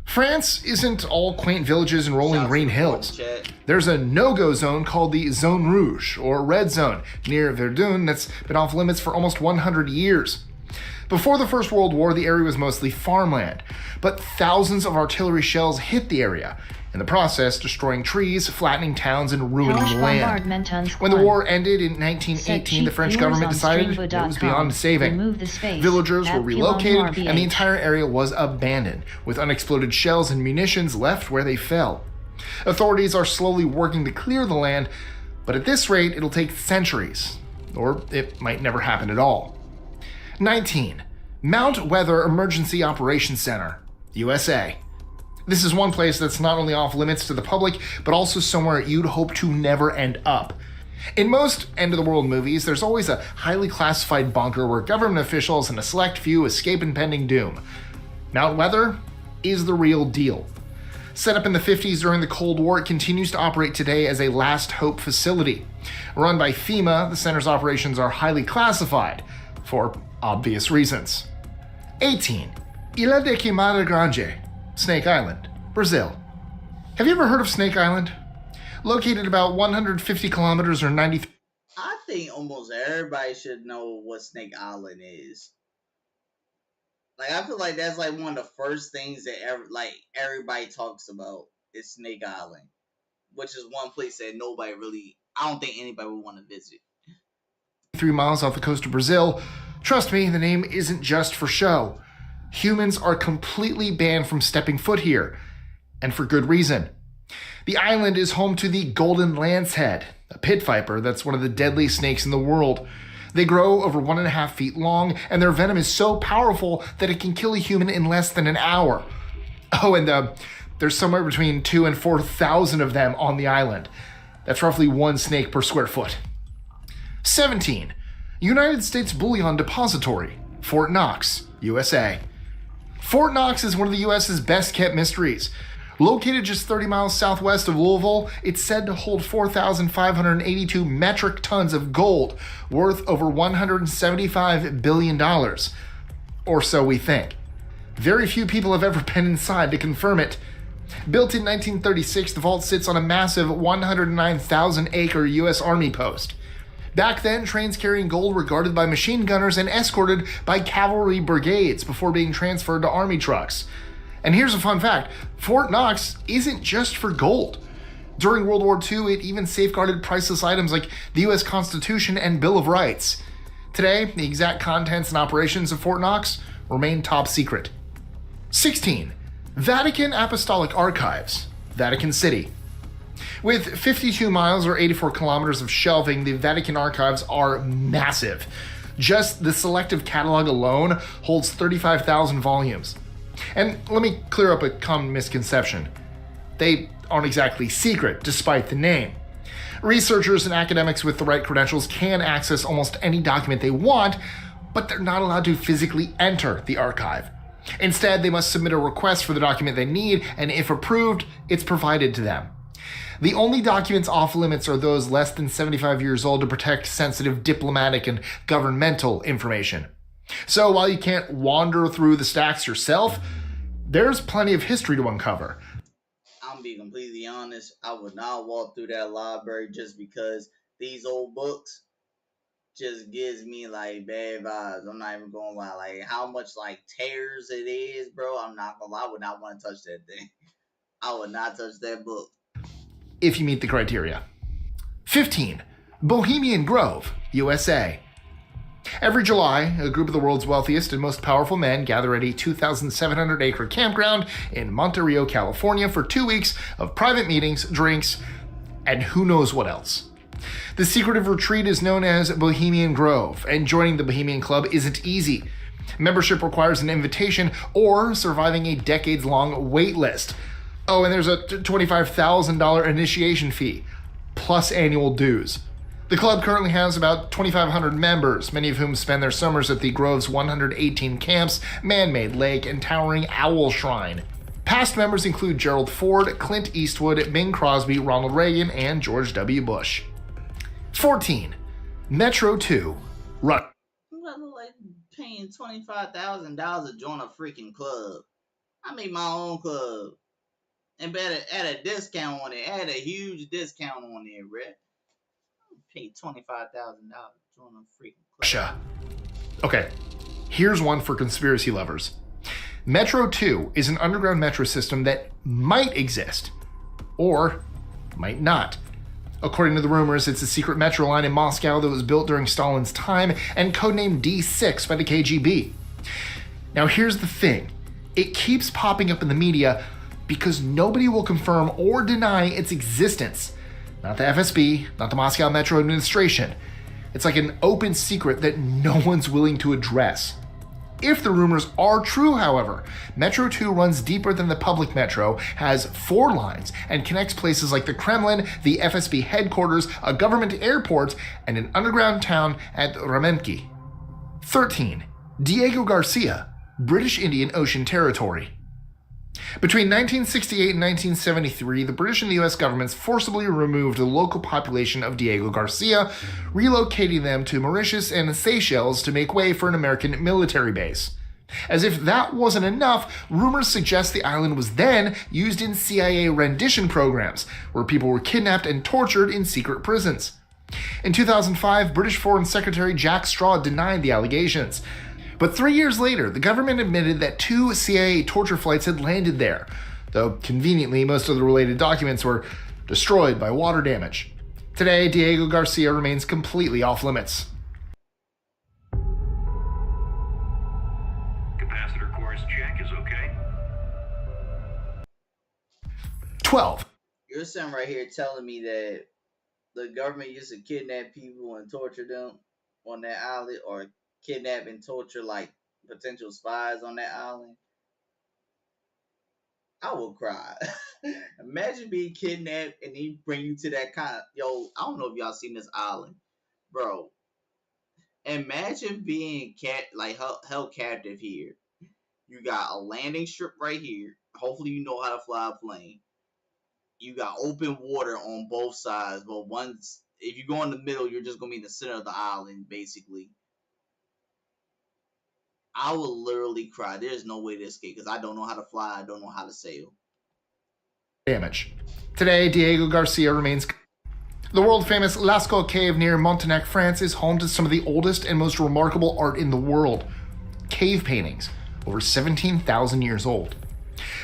France isn't all quaint villages and rolling green hills. There's a no-go zone called the Zone Rouge, or Red Zone, near Verdun that's been off limits for almost 100 years. Before the First World War, the area was mostly farmland, but thousands of artillery shells hit the area, in the process destroying trees, flattening towns, and ruining the land. When the war ended in 1918, the French government decided it was beyond saving. Villagers were relocated, and the entire area was abandoned, with unexploded shells and munitions left where they fell. Authorities are slowly working to clear the land, but at this rate, it'll take centuries, or it might never happen at all. 19. Mount Weather Emergency Operations Center, USA. This is one place that's not only off limits to the public, but also somewhere you'd hope to never end up. In most end-of-the-world movies, there's always a highly classified bunker where government officials and a select few escape impending doom. Mount Weather is the real deal. Set up in the 50s during the Cold War, it continues to operate today as a last hope facility. Run by FEMA, the center's operations are highly classified, for obvious reasons. 18. Ilha de Queimada Grande, Snake Island, Brazil. Have you ever heard of Snake Island? Located about 150 kilometers or 93. I think almost everybody should know what Snake Island is. Like, I feel like that's like one of the first things that everybody talks about is Snake Island, which is one place that I don't think anybody would want to visit. 3 miles off the coast of Brazil. Trust me, the name isn't just for show. Humans are completely banned from stepping foot here, and for good reason. The island is home to the golden lancehead, a pit viper that's one of the deadliest snakes in the world. They grow over 1.5 feet long, and their venom is so powerful that it can kill a human in less than an hour. Oh, and there's somewhere between 2,000 and 4,000 of them on the island. That's roughly one snake per square foot. 17. United States Bullion Depository, Fort Knox, USA. Fort Knox is one of the US's best-kept mysteries. Located just 30 miles southwest of Louisville, it's said to hold 4,582 metric tons of gold, worth over $175 billion. Or so we think. Very few people have ever been inside to confirm it. Built in 1936, the vault sits on a massive 109,000-acre U.S. Army post. Back then, trains carrying gold were guarded by machine gunners and escorted by cavalry brigades before being transferred to army trucks. And here's a fun fact, Fort Knox isn't just for gold. During World War II, it even safeguarded priceless items like the U.S. Constitution and Bill of Rights. Today, the exact contents and operations of Fort Knox remain top secret. 16. Vatican Apostolic Archives, Vatican City. With 52 miles or 84 kilometers of shelving, the Vatican archives are massive. Just the selective catalog alone holds 35,000 volumes. And let me clear up a common misconception. They aren't exactly secret, despite the name. Researchers and academics with the right credentials can access almost any document they want, but they're not allowed to physically enter the archive. Instead, they must submit a request for the document they need, and if approved, it's provided to them. The only documents off limits are those less than 75 years old to protect sensitive diplomatic and governmental information. So while you can't wander through the stacks yourself, there's plenty of history to uncover. I'm gonna be completely honest, I would not walk through that library just because these old books just gives me like bad vibes. I'm not even gonna lie. Like how much like tears it is, bro. I'm not gonna lie. I would not want to touch that thing. I would not touch that book. If you meet the criteria. 15. Bohemian Grove, USA. Every July, a group of the world's wealthiest and most powerful men gather at a 2,700-acre campground in Monte Rio, California for 2 weeks of private meetings, drinks, and who knows what else. The secretive retreat is known as Bohemian Grove, and joining the Bohemian Club isn't easy. Membership requires an invitation or surviving a decades-long wait list. Oh, and there's a $25,000 initiation fee, plus annual dues. The club currently has about 2,500 members, many of whom spend their summers at the Grove's 118 camps, man-made lake, and towering owl shrine. Past members include Gerald Ford, Clint Eastwood, Bing Crosby, Ronald Reagan, and George W. Bush. 14. Metro 2, Run. I'm like paying $25,000 to join a freaking club. I made my own club. And better add a discount on it. Add a huge discount on it, Red. Pay $25,000 to join a freaking club. Russia. Okay, here's one for conspiracy lovers. Metro 2 is an underground metro system that might exist, or might not. According to the rumors, it's a secret metro line in Moscow that was built during Stalin's time and codenamed D6 by the KGB. Now here's the thing. It keeps popping up in the media because nobody will confirm or deny its existence. Not the FSB, not the Moscow Metro Administration. It's like an open secret that no one's willing to address. If the rumors are true, however, Metro 2 runs deeper than the public metro, has 4 lines, and connects places like the Kremlin, the FSB headquarters, a government airport, and an underground town at Ramenki. 13. Diego Garcia, British Indian Ocean Territory. Between 1968 and 1973, the British and the US governments forcibly removed the local population of Diego Garcia, relocating them to Mauritius and Seychelles to make way for an American military base. As if that wasn't enough, rumors suggest the island was then used in CIA rendition programs, where people were kidnapped and tortured in secret prisons. In 2005, British Foreign Secretary Jack Straw denied the allegations. But 3 years later, the government admitted that 2 CIA torture flights had landed there, though conveniently most of the related documents were destroyed by water damage. Today, Diego Garcia remains completely off limits. Capacitor course check is okay. 12. You're sitting right here telling me that the government used to kidnap people and torture them on that island, or kidnap and torture like potential spies on that island? I will cry. Imagine being kidnapped and he bring you to that kind of, I don't know if y'all seen this island, bro. Imagine being held captive here, You got a landing strip right here. Hopefully you know how to fly a plane. You got open water on both sides, but once if you go in the middle, you're just gonna be in the center of the island, basically. I will literally cry. There's no way to escape because I don't know how to fly. I don't know how to sail. Damage. Today, Diego Garcia remains. The world-famous Lascaux Cave near Montignac, France is home to some of the oldest and most remarkable art in the world. Cave paintings, over 17,000 years old.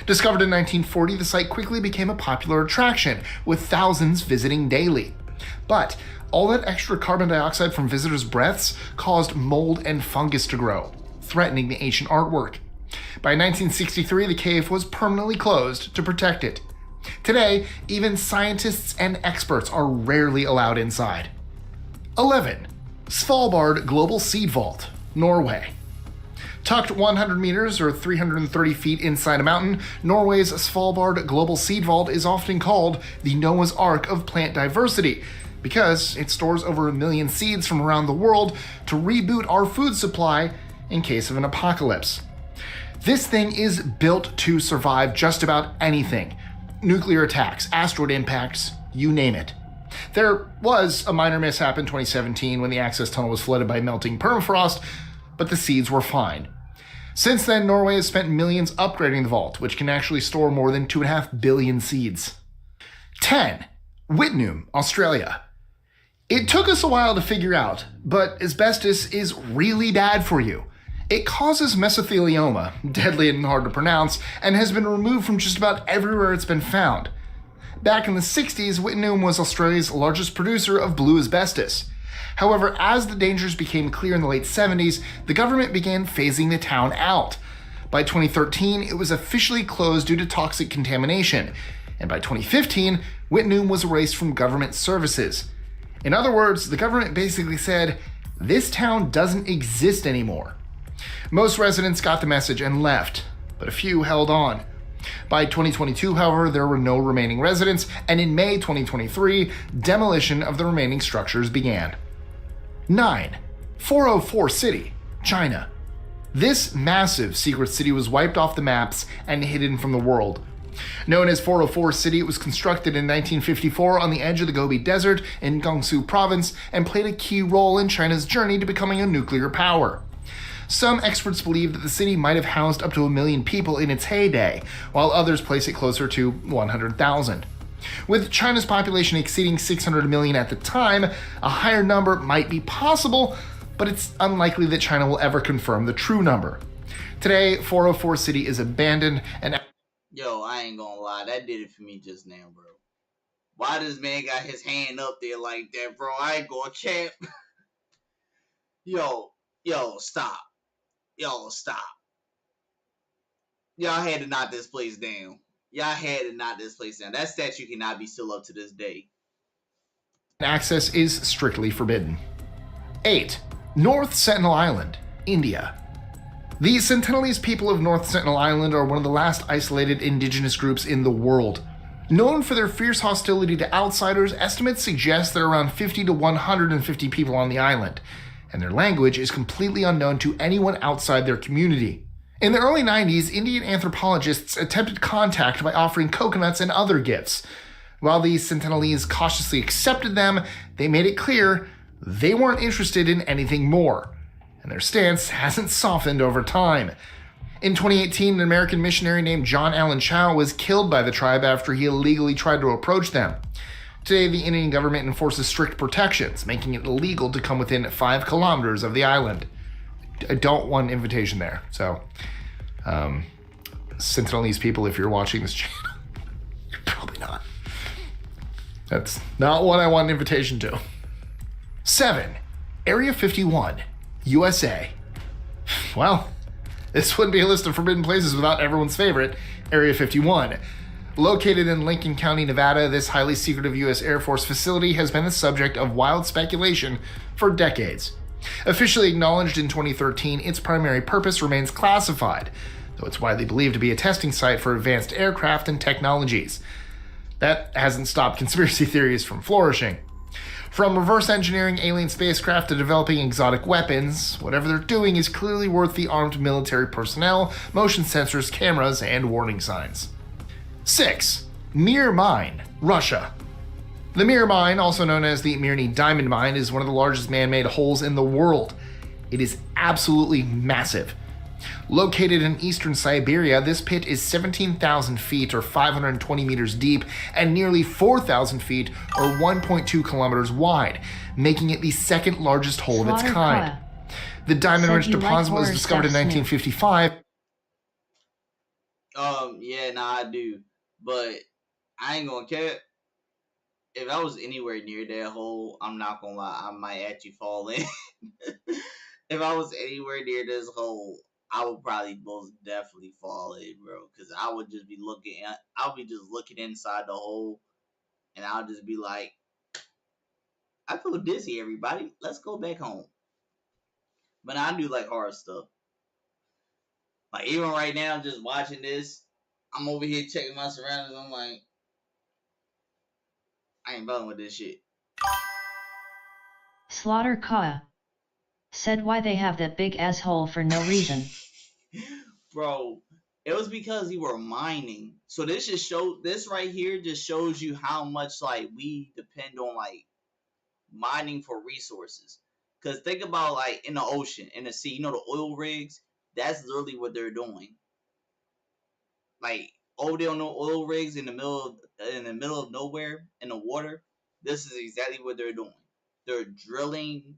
Discovered in 1940, the site quickly became a popular attraction, with thousands visiting daily. But all that extra carbon dioxide from visitors' breaths caused mold and fungus to grow, threatening the ancient artwork. By 1963, the cave was permanently closed to protect it. Today, even scientists and experts are rarely allowed inside. 11. Svalbard Global Seed Vault, Norway. Tucked 100 meters or 330 feet inside a mountain, Norway's Svalbard Global Seed Vault is often called the Noah's Ark of plant diversity because it stores over 1 million seeds from around the world to reboot our food supply in case of an apocalypse. This thing is built to survive just about anything. Nuclear attacks, asteroid impacts, you name it. There was a minor mishap in 2017 when the access tunnel was flooded by melting permafrost, but the seeds were fine. Since then, Norway has spent millions upgrading the vault, which can actually store more than 2.5 billion seeds. 10. Whitnum, Australia. It took us a while to figure out, but asbestos is really bad for you. It causes mesothelioma, deadly and hard to pronounce, and has been removed from just about everywhere it's been found. Back in the 60s, Whitnum was Australia's largest producer of blue asbestos. However, as the dangers became clear in the late 70s, the government began phasing the town out. By 2013, it was officially closed due to toxic contamination, and by 2015, Whitnum was erased from government services. In other words, the government basically said, this town doesn't exist anymore. Most residents got the message and left, but a few held on. By 2022, however, there were no remaining residents, and in May 2023, demolition of the remaining structures began. 9. 404 City, China. This massive secret city was wiped off the maps and hidden from the world. Known as 404 City, it was constructed in 1954 on the edge of the Gobi Desert in Gansu Province and played a key role in China's journey to becoming a nuclear power. Some experts believe that the city might have housed up to 1 million people in its heyday, while others place it closer to 100,000. With China's population exceeding 600 million at the time, a higher number might be possible, but it's unlikely that China will ever confirm the true number. Today, 404 City is abandoned and... Yo, I ain't gonna lie, that did it for me just now, bro. Why this man got his hand up there like that, bro? I ain't gonna camp. Yo, stop. Yo, stop. Y'all had to knock this place down. That statue cannot be still up to this day. Access is strictly forbidden. 8. North Sentinel Island, India. The Sentinelese people of North Sentinel Island are one of the last isolated indigenous groups in the world. Known for their fierce hostility to outsiders, estimates suggest there are around 50 to 150 people on the island, and their language is completely unknown to anyone outside their community. In the early 90s, Indian anthropologists attempted contact by offering coconuts and other gifts. While the Sentinelese cautiously accepted them, they made it clear they weren't interested in anything more, and their stance hasn't softened over time. In 2018, an American missionary named John Allen Chow was killed by the tribe after he illegally tried to approach them. Today, the Indian government enforces strict protections, making it illegal to come within 5 kilometers of the island. I don't want an invitation there, so Sentinelese people, if you're watching this channel, you're probably not. That's not what I want an invitation to. 7. Area 51, USA. Well, this wouldn't be a list of forbidden places without everyone's favorite, Area 51. Located in Lincoln County, Nevada, this highly secretive U.S. Air Force facility has been the subject of wild speculation for decades. Officially acknowledged in 2013, its primary purpose remains classified, though it's widely believed to be a testing site for advanced aircraft and technologies. That hasn't stopped conspiracy theories from flourishing. From reverse engineering alien spacecraft to developing exotic weapons, whatever they're doing is clearly worth the armed military personnel, motion sensors, cameras, and warning signs. 6. Mir Mine, Russia. The Mir Mine, also known as the Mirny Diamond Mine, is one of the largest man-made holes in the world. It is absolutely massive. Located in eastern Siberia, this pit is 17,000 feet or 520 meters deep and nearly 4,000 feet or 1.2 kilometers wide, making it the second largest hole of its kind. The diamond-rich deposit was discovered in 1955. Yeah, I do. But I ain't gonna care. If I was anywhere near that hole, I'm not gonna lie, I might actually fall in. If I was anywhere near this hole, I would probably most definitely fall in, bro. Because I would just be I'll be just looking inside the hole, and I'll just be like, I feel dizzy, everybody. Let's go back home. But I do like horror stuff. Like, even right now, just watching this, I'm over here checking my surroundings. I'm like, I ain't bothering with this shit. Slaughter Kaya said why they have that big asshole for no reason. Bro, it was because you were mining. So this right here just shows you how much like we depend on like mining for resources. Cause think about like in the ocean, in the sea, the oil rigs, that's literally what they're doing. Like over there on the oil rigs in the middle of nowhere in the water, this is exactly what they're doing. They're drilling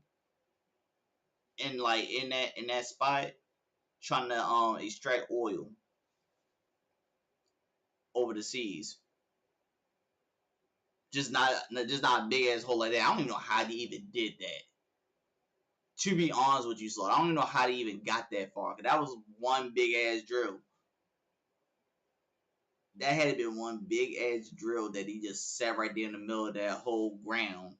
in that spot, trying to extract oil over the seas. Just not a big ass hole like that. I don't even know how they even did that. To be honest with you, Slaughter, I don't even know how they even got that far. Cause that was one big ass drill. That had to be one big ass drill that he just sat right there in the middle of that whole ground.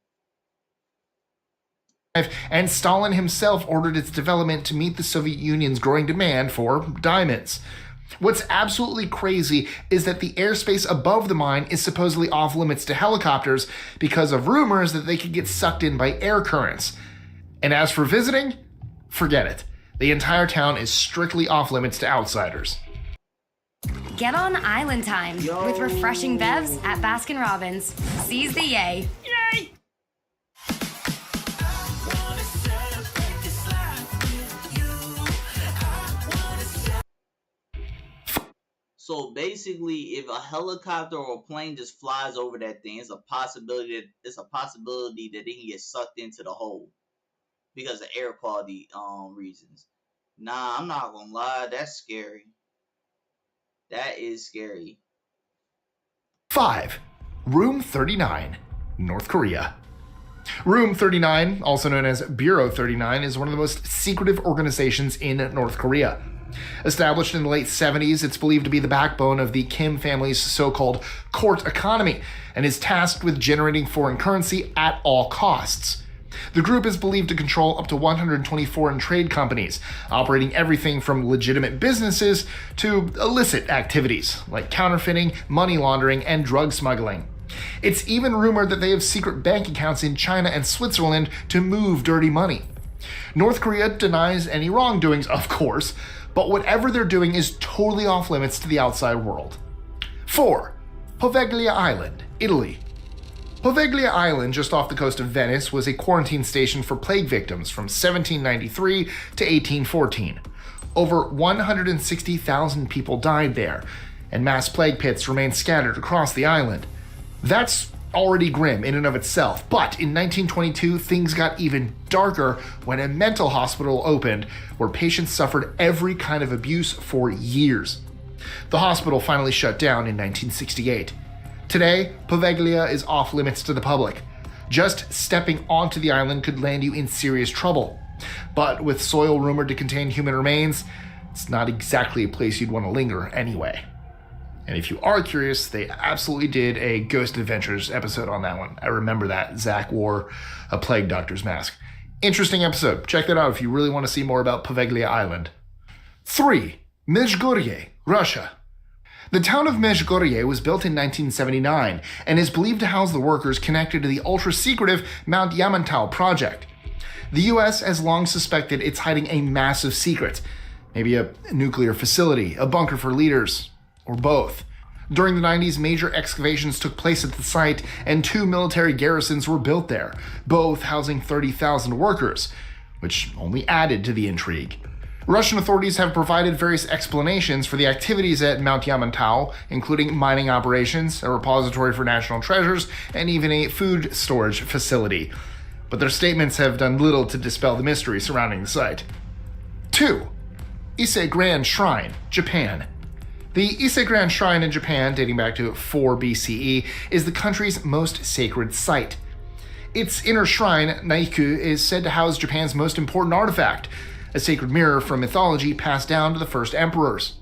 And Stalin himself ordered its development to meet the Soviet Union's growing demand for diamonds. What's absolutely crazy is that the airspace above the mine is supposedly off limits to helicopters because of rumors that they could get sucked in by air currents. And as for visiting, forget it. The entire town is strictly off limits to outsiders. Get on island time with refreshing bevs at Baskin-Robbins. Seize the yay. Yay! So basically, if a helicopter or a plane just flies over that thing, it's a possibility that they can get sucked into the hole because of air quality reasons. Nah, I'm not gonna lie, that's scary. That is scary. 5. Room 39, North Korea. Room 39, also known as Bureau 39, is one of the most secretive organizations in North Korea. Established in the late 70s, it's believed to be the backbone of the Kim family's so-called court economy and is tasked with generating foreign currency at all costs. The group is believed to control up to 120 foreign trade companies, operating everything from legitimate businesses to illicit activities like counterfeiting, money laundering, and drug smuggling. It's even rumored that they have secret bank accounts in China and Switzerland to move dirty money. North Korea denies any wrongdoings, of course, but whatever they're doing is totally off limits to the outside world. 4. Poveglia Island, Italy. Poveglia Island, just off the coast of Venice, was a quarantine station for plague victims from 1793 to 1814. Over 160,000 people died there, and mass plague pits remain scattered across the island. That's already grim in and of itself, but in 1922 things got even darker when a mental hospital opened where patients suffered every kind of abuse for years. The hospital finally shut down in 1968. Today, Poveglia is off limits to the public. Just stepping onto the island could land you in serious trouble. But with soil rumored to contain human remains, it's not exactly a place you'd want to linger anyway. And if you are curious, they absolutely did a Ghost Adventures episode on that one. I remember that. Zach wore a plague doctor's mask. Interesting episode. Check that out if you really want to see more about Poveglia Island. 3. Medjugorje, Russia. The town of Mezhgorye was built in 1979 and is believed to house the workers connected to the ultra-secretive Mount Yamantau project. The US has long suspected it's hiding a massive secret, maybe a nuclear facility, a bunker for leaders, or both. During the 90s, major excavations took place at the site and 2 military garrisons were built there, both housing 30,000 workers, which only added to the intrigue. Russian authorities have provided various explanations for the activities at Mount Yamantau, including mining operations, a repository for national treasures, and even a food storage facility. But their statements have done little to dispel the mystery surrounding the site. 2. Ise Grand Shrine, Japan. The Ise Grand Shrine in Japan, dating back to 4 BCE, is the country's most sacred site. Its inner shrine, Naiku, is said to house Japan's most important artifact, a sacred mirror from mythology passed down to the first emperors.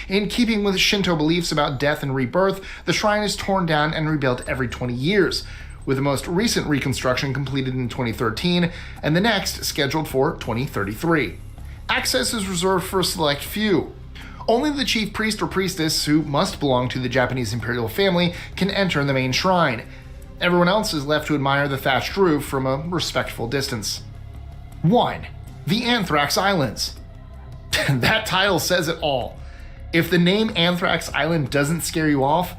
In keeping with Shinto beliefs about death and rebirth, the shrine is torn down and rebuilt every 20 years, with the most recent reconstruction completed in 2013 and the next scheduled for 2033. Access is reserved for a select few. Only the chief priest or priestess, who must belong to the Japanese imperial family, can enter the main shrine. Everyone else is left to admire the thatched roof from a respectful distance. 1. The Anthrax Islands. That title says it all. If the name Anthrax Island doesn't scare you off,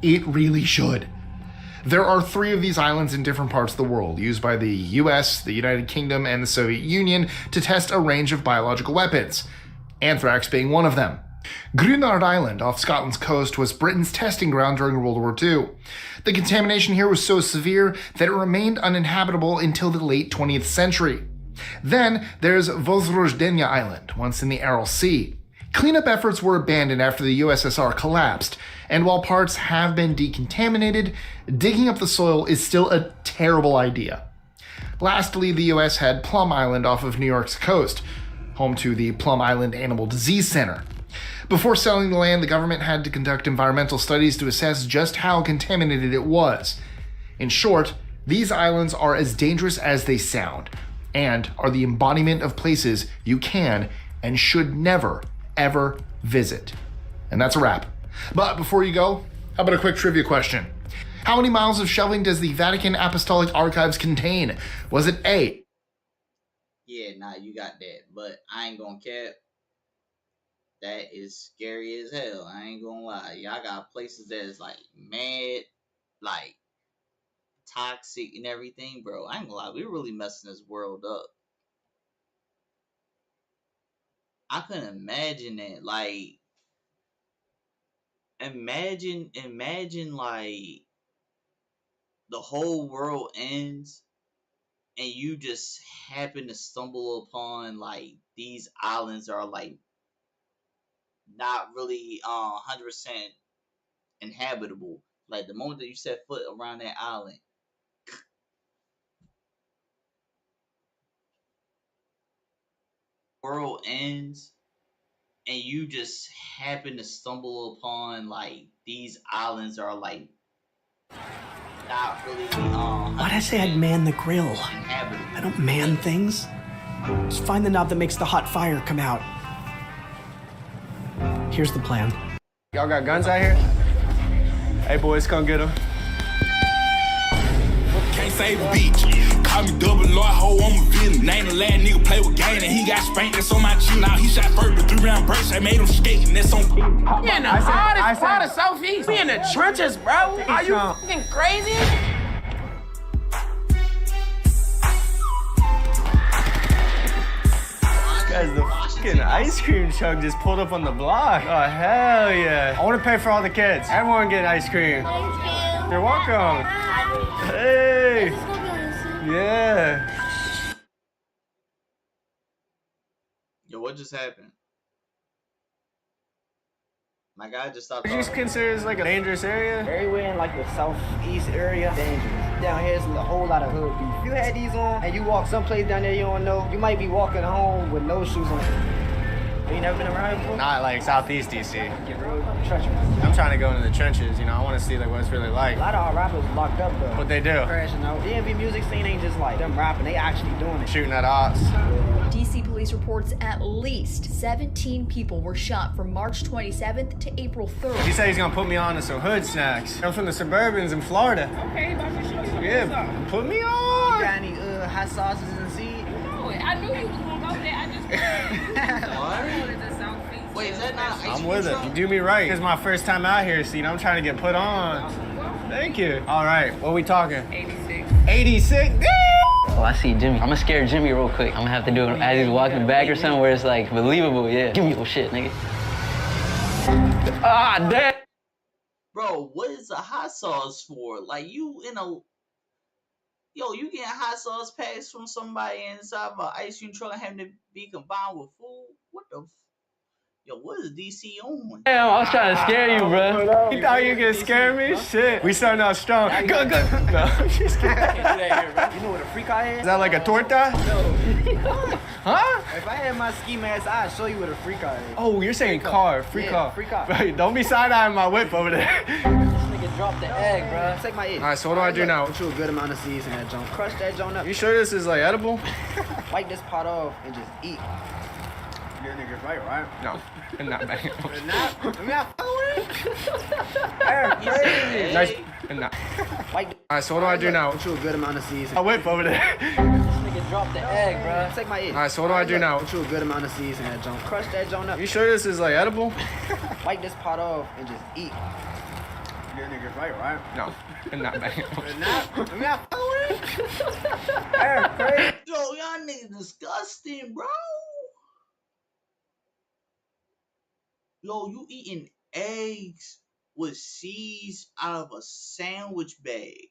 it really should. There are 3 of these islands in different parts of the world, used by the US, the United Kingdom, and the Soviet Union to test a range of biological weapons, anthrax being one of them. Grunard Island off Scotland's coast was Britain's testing ground during World War II. The contamination here was so severe that it remained uninhabitable until the late 20th century. Then there's Vozrojdenia Island, once in the Aral Sea. Cleanup efforts were abandoned after the USSR collapsed, and while parts have been decontaminated, digging up the soil is still a terrible idea. Lastly, the US had Plum Island off of New York's coast, home to the Plum Island Animal Disease Center. Before selling the land, the government had to conduct environmental studies to assess just how contaminated it was. In short, these islands are as dangerous as they sound, and are the embodiment of places you can and should never, ever visit. And that's a wrap. But before you go, how about a quick trivia question? How many miles of shelving does the Vatican Apostolic Archives contain? Was it A? Yeah, nah, you got that. But I ain't gonna cap. That is scary as hell. I ain't gonna lie. Y'all got places that is like mad, like toxic and everything, bro. I ain't gonna lie. We're really messing this world up. I couldn't imagine that. Like, imagine like the whole world ends and you just happen to stumble upon like these islands are like not really 100% inhabitable. Like the moment that you set foot around that island, world ends and you just happen to stumble upon like these islands are like not really Why'd I say I'd man the grill? I don't man things. Just find the knob that makes the hot fire come out. Here's the plan. Y'all got guns out here? Hey boys, come get them. Can't save a beach. Call me double lord, ho, I'm a villain. Name the lad nigga play with gang and he got spanked, that's on my chin. Now he shot first with 3-round burst, I made him skate and that's on. We in the hottest part of Southeast. We in the trenches, bro. Are you fucking crazy? Guys, the fucking ice cream truck just pulled up on the block. Oh, hell yeah. I want to pay for all the kids. Everyone get ice cream. Thank you. You're welcome. Hey. Yeah. Yo, what just happened? My guy just stopped. Would you consider this like a dangerous area? Everywhere in like the southeast area, dangerous. Down here, it's a whole lot of hood beef. If you had these on and you walk someplace down there you don't know, you might be walking home with no shoes on. You never been around before? Not like Southeast DC. Get real treacherous. I'm trying to go into the trenches, you know, I want to see like what it's really like. A lot of our rappers locked up though. What they do? Crashing out. DMV music scene ain't just like them rapping, they actually doing it. Shooting at ops. DC DC police reports at least 17 people were shot from March 27th to April 3rd. He said he's gonna put me on to some hood snacks. I'm from the Suburbans in Florida. Okay, about to show you. Yeah, put me on. You got any hot sauces and seeds? No, I knew you was gonna go there. I just Wait, is that not ice I'm cream with it. truck? You do me right. It's my first time out here, see. I'm trying to get put on. Thank you. All right, what are we talking? 86. 86? Oh, I see Jimmy. I'm gonna scare Jimmy real quick. I'm gonna have to do it as he's walking back or something where it's like believable. Yeah. Give me your shit, nigga. Ah, damn. Bro, what is the hot sauce for? Like, you in a... Yo, you getting hot sauce packs from somebody inside of an ice cream truck and having to be combined with food? What the... Yo, what is DC on? Damn, I was trying to scare you, bro. You thought you were gonna scare me? Shit. We starting out strong. Go, go. No, I'm just kidding. You know what a freak eye is? Is that like a torta? No. Huh? If I had my ski mask, I'd show you what a freak eye is. Oh, you're saying car. Free car. Free car. Right, don't be side-eyeing my whip over there. Nigga dropped the egg, bro. Take my egg. All right, so what do I do now? Put you a good amount of seeds in that joint. Crush that joint up. You sure this is like edible? Wipe this pot off and just eat. Your nigga's right? No, not bad. I'm not Crazy. Nice. No. Wipe. All right, so what do I do now? Put you a good amount of seeds. My whip over there. Nigga dropped the egg, bro. Take my egg. All right, so what do I do now? Put you a good amount of seeds in that joint. Crush that joint up. You sure this is like edible? Wipe this pot off and just eat. Your nigga's right? No, not bad. I'm not crazy. Yo, y'all niggas disgusting, bro. Yo, you eating eggs with seeds out of a sandwich bag.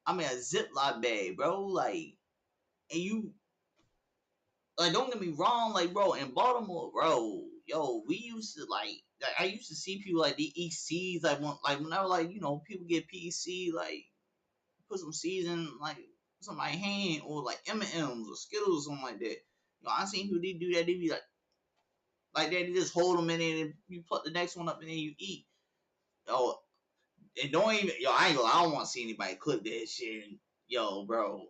I mean, a Ziploc bag, bro. Like, and you, like, don't get me wrong, like, bro, in Baltimore, bro, yo, we used to, like I used to see people, like, they eat seeds, like, whenever, like, you know, people get PC, like, put some seeds in, like, somebody's hand, or, like, M&M's or Skittles or something like that. Yo, I seen people, they do that, they be like that, they just hold them in there and you put the next one up and then you eat. Yo, and don't even, yo, I ain't gonna lie, I don't want to see anybody cook that shit. And, yo, bro,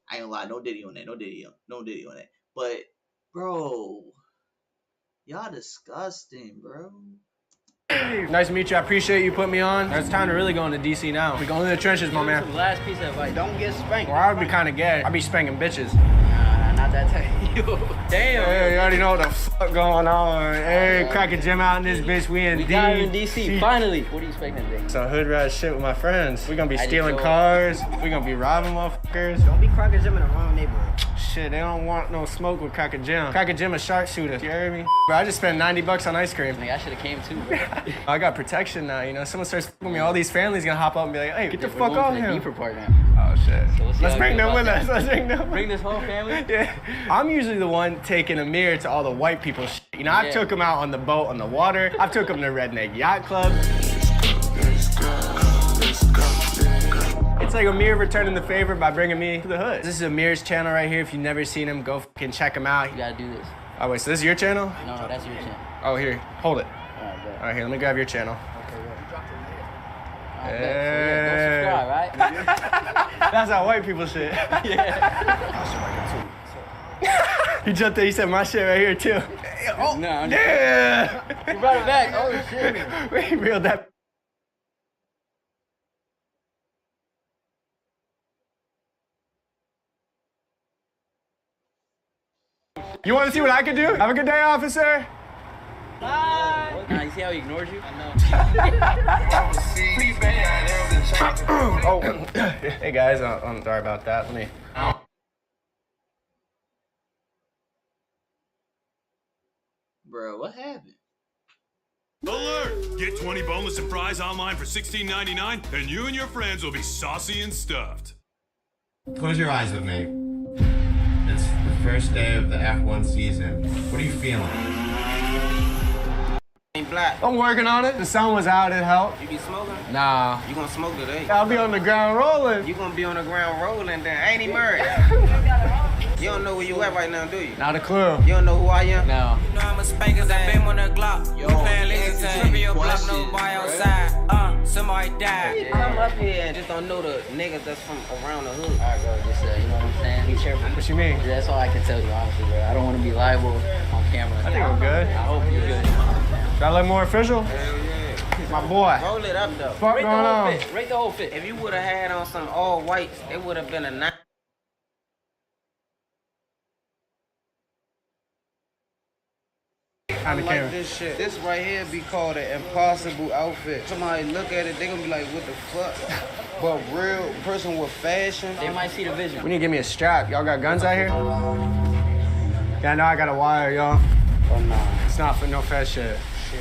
I ain't gonna lie, no diddy on that, no diddy on that. But, bro, y'all disgusting, bro. Nice to meet you. I appreciate you putting me on. It's time to really go into DC now. We going in the trenches, my man. Last piece of advice. Don't get spanked. Or I would be kind of gay. I'd be spanking bitches. Not that type. Damn. Hey, you already know what the fuck going on. Hey, crack a gym out in this bitch. We in got in DC, finally. What are you expecting today? Some hood rat shit with my friends. We gonna be stealing cars. We gonna be robbing motherfuckers. Don't be crack a gym in the wrong neighborhood. Shit, they don't want no smoke with Crack a Gym. Crack a Gym a sharpshooter. You hear me? Bro, I just spent $90 on ice cream. Like, I should have came too, bro. I got protection now, you know. Someone starts fucking with me, all these families gonna hop up and be like, hey, get the fuck off him. Oh shit. So let's bring them with us. Let's bring them. Bring this whole family? Yeah. I'm usually the one taking a mirror to all the white people shit. You know, I took them out on the boat, on the water. I've took them to Redneck Yacht Club. It's like Amir returning the favor by bringing me to the hood. This is Amir's channel right here. If you've never seen him, go fucking check him out. You gotta do this. Oh, wait, so this is your channel? No, that's your channel. Oh, here, hold it. All right, here, let me grab your channel. Okay, go subscribe, right? That's how white people shit. He jumped there, he said my shit right here too. Oh, no, yeah! You brought it back, oh shit. We reeled that. You want to see what I can do? Have a good day, officer. Bye. Nah, you see how he ignores you? I know. Oh, hey guys, I'm sorry about that. Let me. Bro, what happened? Alert! Get 20 boneless and fries online for $16.99, and you and your friends will be saucy and stuffed. Close your eyes with me. It's the first day of the F1 season. What are you feeling? Ain't black. I'm working on it. The sun was out, it helped. You be smoking? Nah. You gonna smoke today? I'll be on the ground rolling. You gonna be on the ground rolling then. Ain't he Murray? You don't know where you at right now, do you? Not a clue. You don't know who I am? No. You know I'm a spank 'cause I been on the Glock. Yo, playing laser tag. Tripping your block, nobody outside. Somebody I die. You come up here and just don't know the niggas that's from around the hood. Alright, bro, just, you know what I'm saying? Be careful. What you mean? That's all I can tell you, honestly, bro. I don't want to be liable on camera. I think I'm good. I hope you're good. Should I look more official? Hell yeah. My boy. Roll it up, though. Fuck Rate going the whole on? fit. Rate the whole fit. If you would have had on some all whites, it would have been a 9. I like this shit. This right here be called an impossible outfit. Somebody look at it, they gonna be like, what the fuck? But real person with fashion, they might see the vision. We need to give me a strap. Y'all got guns out here? Yeah, I know I got a wire, y'all. Oh, nah. It's not for no fat shit. Shit.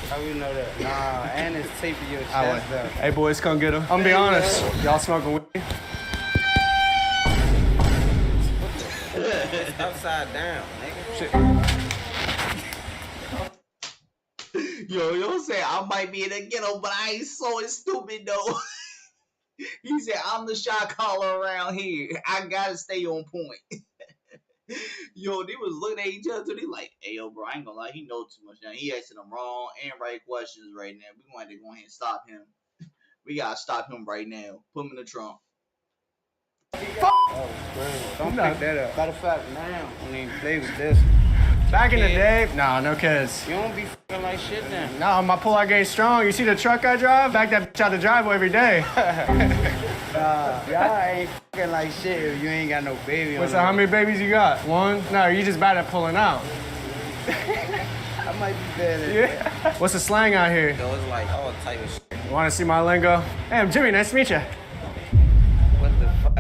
How you know that? Nah, and it's taping your chest though. Hey, boys, come get him. I'm gonna be honest. Y'all smoking weed? It's upside down, nigga. Shit. Yo say I might be in the ghetto, but I ain't so stupid though. He said I'm the shot caller around here. I gotta stay on point. Yo, they was looking at each other. They like, hey yo, bro, I ain't gonna lie, he know too much now. He asking them wrong and right questions right now. We gonna have to go ahead and stop him. We gotta stop him right now. Put him in the trunk. Oh, don't pick that up. Matter of fact, now, I mean, play with this. Back in the day, nah, no kids. You don't be fucking like shit now. No, my pull-out game's strong. You see the truck I drive? Back that bitch out the driveway every day. Y'all ain't fucking like shit if you ain't got no baby on. What's that? How many babies you got? One? No, you just bad at pulling out. I might be bad at Yeah. What's the slang out here? So it's like all type of shit. You want to see my lingo? Hey, I'm Jimmy. Nice to meet you. What the fuck?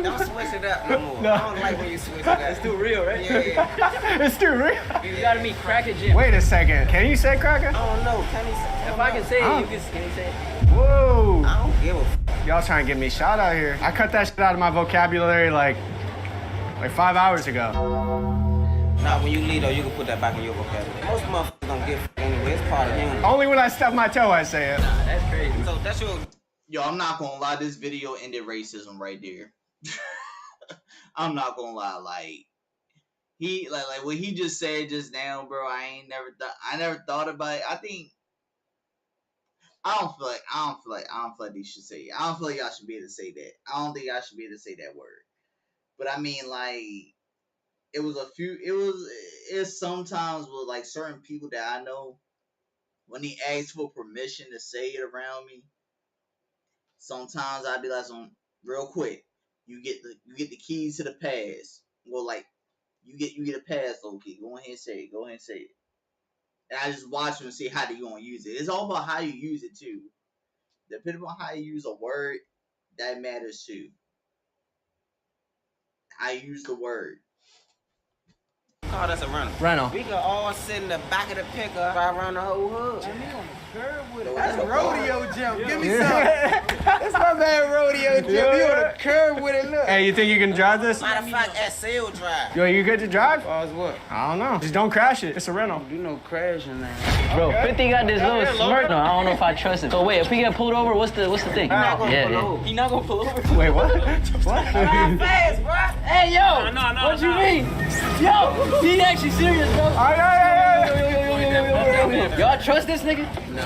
Don't switch it up no more. No. I don't like when you switch it up. It's too real, right? Yeah. It's too real. You gotta meet Cracker Jim. Wait a second. Can you say cracker? I don't know. Can he say? If I can say it, you can say it. Whoa. I don't give a fuck. Y'all trying to get me shot out here. I cut that shit out of my vocabulary like 5 hours ago. Nah, when you leave though, you can put that back in your vocabulary. Most motherfuckers don't give a fuck anyway. It's part of him. Only when I stub my toe, I say it. Nah, that's crazy. So that's your... Yo, I'm not gonna lie, this video ended racism right there. I'm not gonna lie, like he like what he just said just now, bro. I never thought about it. I don't feel like they should say it. I don't feel like y'all should be able to say that. I don't think y'all should be able to say that word. But I mean, like, it's sometimes with like certain people that I know, when they ask for permission to say it around me, sometimes I'd be like, real quick, you get the keys to the pass. Well, like, you get a pass, okay, go ahead and say it. And I just watch them and see how they gonna use it. It's all about how you use it too. Depending on how you use a word, that matters too. How you use the word. Oh, that's a rental. Rental. We could all sit in the back of the pickup, ride around the whole hood. Jimmy on the curb with it. That's rodeo Jim. Give me some. That's my man rodeo Jim. He on the curb with it. Look. Hey, you think you can drive this? Matter of fact, SL drive. Yo, you good to drive? As far as what? I don't know. Just don't crash it. It's a rental. Don't do no crashing now. Bro, 50 got this little smirk. No, I don't know if I trust him. So wait, if we get pulled over, what's the thing? He not gonna pull over. He not gonna pull over. Wait, what? What? Drive fast, bro. Hey, yo! No, what you mean? Yo! He actually serious, bro. Y'all trust this nigga? No.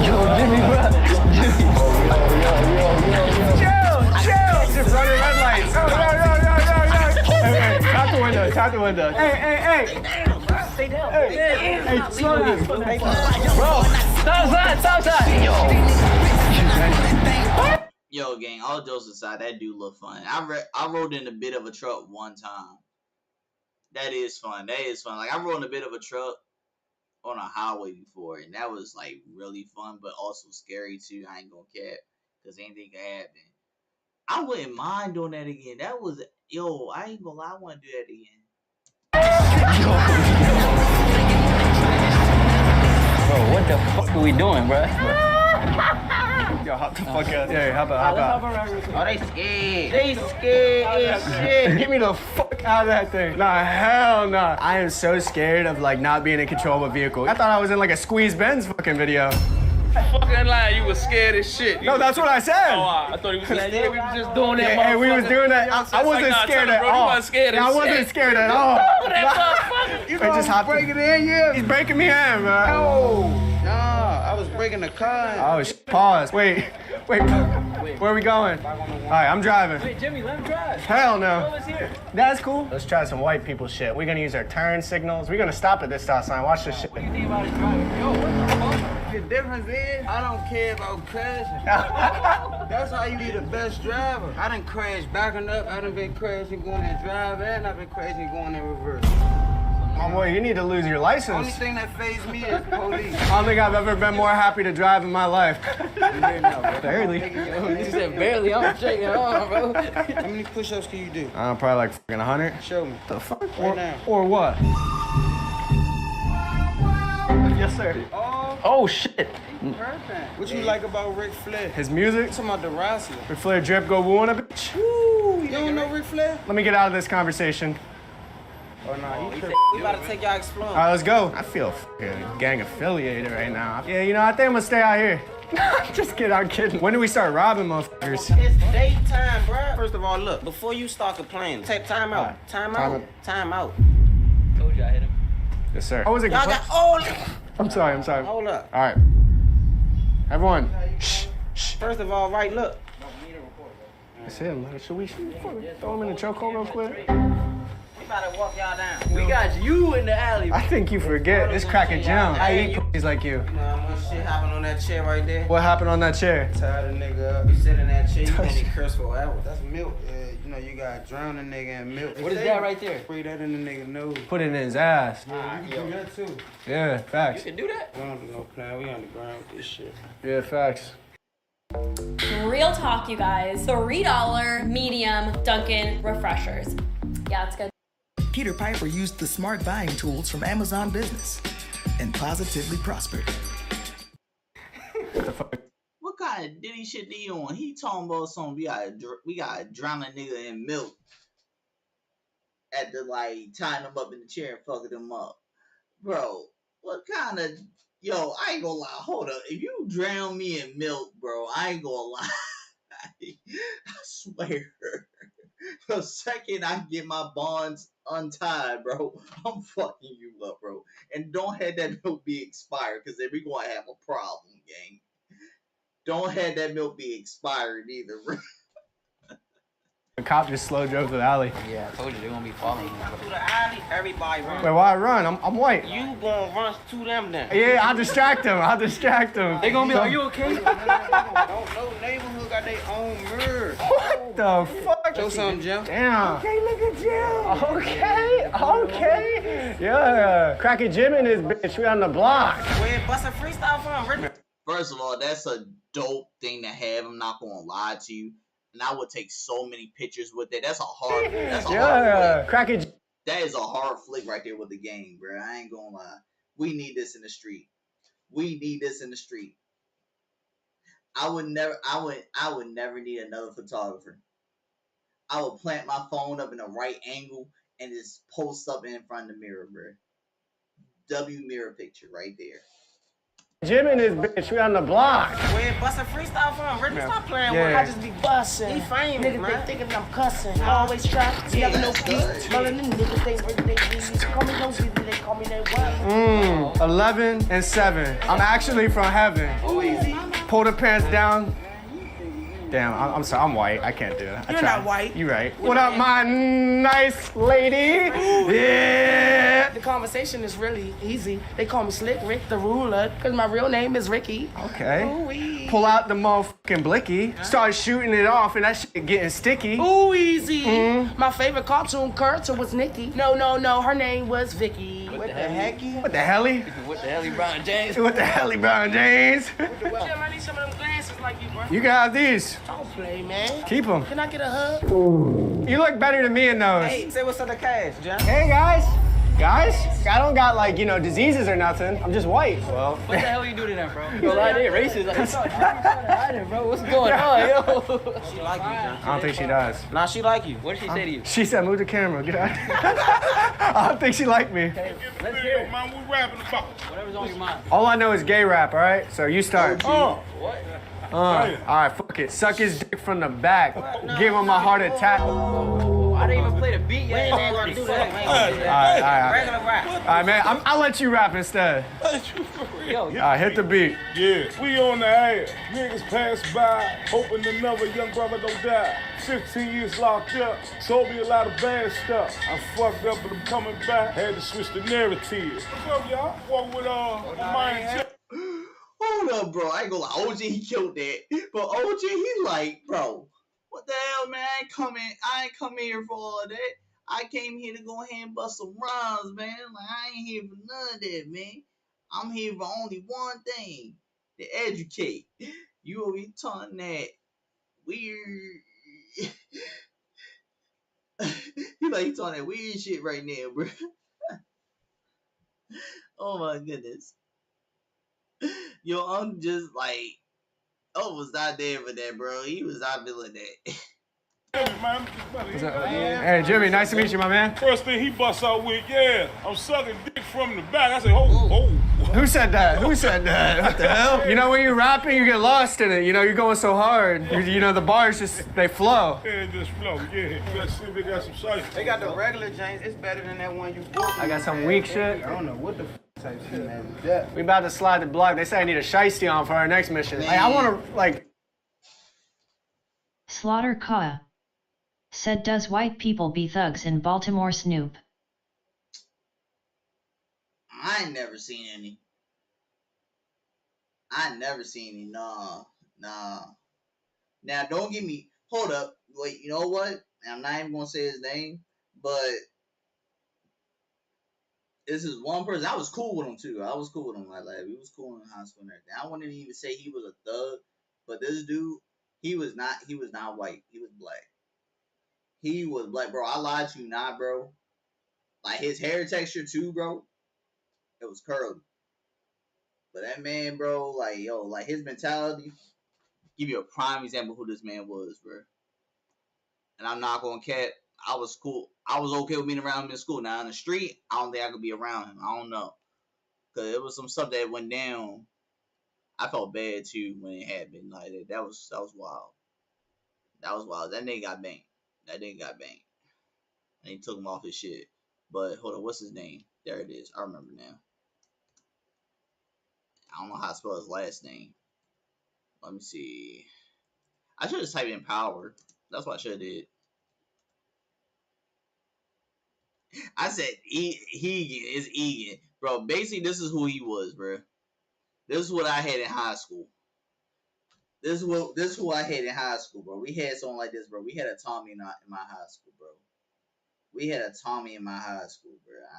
Yo, Jimmy, bro. Chill! Just running red lights. Yo. Hey, tap the window. Hey. Stay down. Hey, slow down. Bro, stop sign. Yo, gang, all jokes aside, that do look fun. I rode in a bit of a truck one time. That is fun. Like, I rode in a bit of a truck on a highway before, and that was, like, really fun, but also scary, too. I ain't gonna cap, because anything can happen. I wouldn't mind doing that again. That was, yo, I ain't gonna lie, I want to do that again. Bro, what the fuck are we doing, bro? Yo, hop the fuck out. Yeah, hop out. Oh, they scared. They scared as shit. Get me the fuck out of that thing. Nah, hell nah. I am so scared of, like, not being in control of a vehicle. I thought I was in, like, a Squeeze Benz fucking video. Fucking lie, you was scared as shit. No, that's what I said. Oh, I thought he was scared. We was just doing that. Hey, we was doing that. I wasn't scared at all. I wasn't scared at all. That motherfucker. You just break it in, yeah. He's breaking me in, bro. Nah, I was breaking the car. Oh, pause. Wait. Where are we going? All right, I'm driving. Wait, Jimmy, let him drive. Hell no. Let's hear. That's cool. Let's try some white people shit. We're gonna use our turn signals. We're gonna stop at this stop sign. Watch this shit. What do you think about his driving? Yo, what the fuck? The difference is, I don't care about crashing. That's how you be the best driver. I done crashed backing up. I done been crashing going in drive, and I've been crashing going in reverse. Oh boy, you need to lose your license. Only thing that fazed me is police. I don't think I've ever been more happy to drive in my life. Barely. You said barely. I'm shaking on, bro. How many push-ups can you do? Probably like fucking 100. Show me. The fuck? Right now. Or what? Yes, sir. Oh shit. Perfect. What you like about Ric Flair? His music? I'm talking about the wrestler. Ric Flair drip go woo on a bitch. Woo! You don't know Ric Flair? Let me get out of this conversation. Oh no, we about to take y'all exploring. All right, let's go. I feel fucking gang affiliated right now. Yeah, you know, I think I'm gonna stay out here. Just kidding, I'm kidding. When do we start robbing motherfuckers? It's daytime, bro. First of all, look, before you start complaining, take time out. Right. Time out. Time out. Told you I hit him. Yes, sir. I wasn't Y'all got all. I'm sorry. Hold up. All right. Everyone. Shh. First of all, right, look. That's him. Should we throw him in the chokehold real quick? We about to walk y'all down. We got you in the alley. I think you forget. This cracker Jim. I eat pussies like you. You know how much shit happened on that chair right there? What happened on that chair? Tied a nigga up. You sit in that chair, you gonna be cursed forever. That's milk. You know, you gotta drown a nigga in milk. What is that right there? Spray that in the nigga nose. Put it in his ass. Yeah, you can do that too. Yeah, facts. You can do that? We don't do no plan. We on the ground with this shit. Yeah, facts. Real talk, you guys. $3 medium Dunkin' refreshers. Yeah, it's good. Peter Piper used the smart buying tools from Amazon Business and positively prospered. What kind of Diddy shit he on? He talking about something. We gotta drown a nigga in milk. At the tying him up in the chair and fucking him up, bro. What kind of I ain't gonna lie. Hold up. If you drown me in milk, bro, I ain't gonna lie. I swear. The second I get my bonds untied, bro, I'm fucking you up, bro. And don't have that milk be expired, because then we gonna have a problem, gang. Don't have that milk be expired either, bro. The cop just slow drove to the alley. Yeah, I told you they're gonna be following you. To the alley, everybody run. Wait, why I run? I'm white. You gonna run to them then. Yeah, I'll distract them. They gonna be like, you okay? No neighborhood got their own mirror. What the fuck? Show something, Jim. Damn. Okay, look at Jim. Okay. Yeah. Cracker Jim and his bitch. We on the block. Where bust a freestyle from, Rick? First of all, that's a dope thing to have. I'm not gonna lie to you. And I would take so many pictures with it. That's a hard flick. Cracker. That is a hard flick right there with the game, bro. I ain't gonna lie. We need this in the street. I would never need another photographer. I would plant my phone up in the right angle and just post up in front of the mirror, bro. W mirror picture right there. Jim and his bitch, we on the block. Where bust a freestyle from, Rick? Stop playing with Yeah. I just be busting. He famous, niggas, man. They thinking I'm cussing. I always try. You never know peace. Rolling in niggas, they call me no people, they call me that wild. 11 and 7. I'm actually from heaven. Pull the pants down. Damn, I'm sorry, I'm white. I can't do it. You're not white. You're right. What up, my nice lady? Yeah. The conversation is really easy. They call me Slick Rick the Ruler, because my real name is Ricky. Okay. Ooh-wee. Pull out the motherfucking blicky. Start shooting it off, and that shit getting sticky. Ooh, easy. My favorite cartoon character was Nikki. No, her name was Vicky. What the hecky? What the helly? What the helly, Brian James? What the helly, Brian James? Jim, I need some of them glasses like you, bro. You can have these. Don't play, man. Keep them. Can I get a hug? You look better than me in those. Hey, say what's up to Cash, Jim. Hey, guys. Guys, I don't got diseases or nothing. I'm just white. Well, What the hell you do to them, bro? Yo, like they racist. Like, bro, what's going on, yo? She like you, Jim. I don't think she does. Nah, she like you. What did she say to you? She said, "Move the camera." Get out. I don't think she liked me. Let's hear it. Man, we rapping about whatever's on your mind. All I know is gay rap. All right, so you start. Oh, what? All right, fuck it. Suck his dick from the back. Give him a heart attack. I didn't even play the beat yet. We ain't gonna do that, man. All right. Regular rap. All right, man. I'll let you rap instead. Yo, All right, hit the beat. Yeah, we on the air. Niggas pass by, hoping another young brother don't die. 15 years locked up, told me a lot of bad stuff. I fucked up, but I'm coming back. Had to switch the narrative. What's up, y'all? Walk with my Hold up, bro. I ain't gonna lie. OG, he killed that. But OG, he like, bro, what the hell, man? I ain't come here for all of that. I came here to go ahead and bust some rhymes, man. Like, I ain't here for none of that, man. I'm here for only one thing, to educate. You over here talking that weird... he like, he talking that weird shit right now, bro. Oh, my goodness. Yo, I'm just like, was not there for that, bro. He was not feeling that. Hey, Jimmy, nice to meet you, my man. First thing he busts out with, yeah, I'm sucking dick from the back. I said, oh. Who said that? What the hell? You know, when you're rapping, you get lost in it. You know, you're going so hard. You know, the bars they flow. Yeah, just flow, yeah. Let's see if they got some shit. They got the regular James. It's better than that one you bought. I got some weak shit. I don't know what the type shit, man. Yeah. We about to slide the block. They say I need a shiesty on for our next mission. Like, I want to, like... Slaughter Kaya said, does white people be thugs in Baltimore, Snoop? I ain't never seen any. Nah. Now, don't get me... Hold up. Wait, you know what? I'm not even going to say his name, but... This is one person. I was cool with him, too. Like, we was cool in high school and everything. I wouldn't even say he was a thug, but this dude, he was not white. He was black. He was black, bro. I lied to you not, bro. Like, his hair texture, too, bro. It was curly. But that man, bro, like, yo, like, his mentality, give you a prime example of who this man was, bro. And I'm not going to cap. I was cool. I was okay with being around him in school. Now, in the street, I don't think I could be around him. I don't know. Because it was some stuff that went down. I felt bad, too, when it happened. Like, that was wild. That was wild. That nigga got banged. And he took him off his shit. But, hold on, what's his name? There it is. I remember now. I don't know how to spell his last name. Let me see. I should have typed in Power. That's what I should have did. I said Egan is Egan. Bro, basically, this is who he was, bro. This is what I had in high school. This is who I had in high school, bro. We had something like this, bro. We had a Tommy in my high school, bro.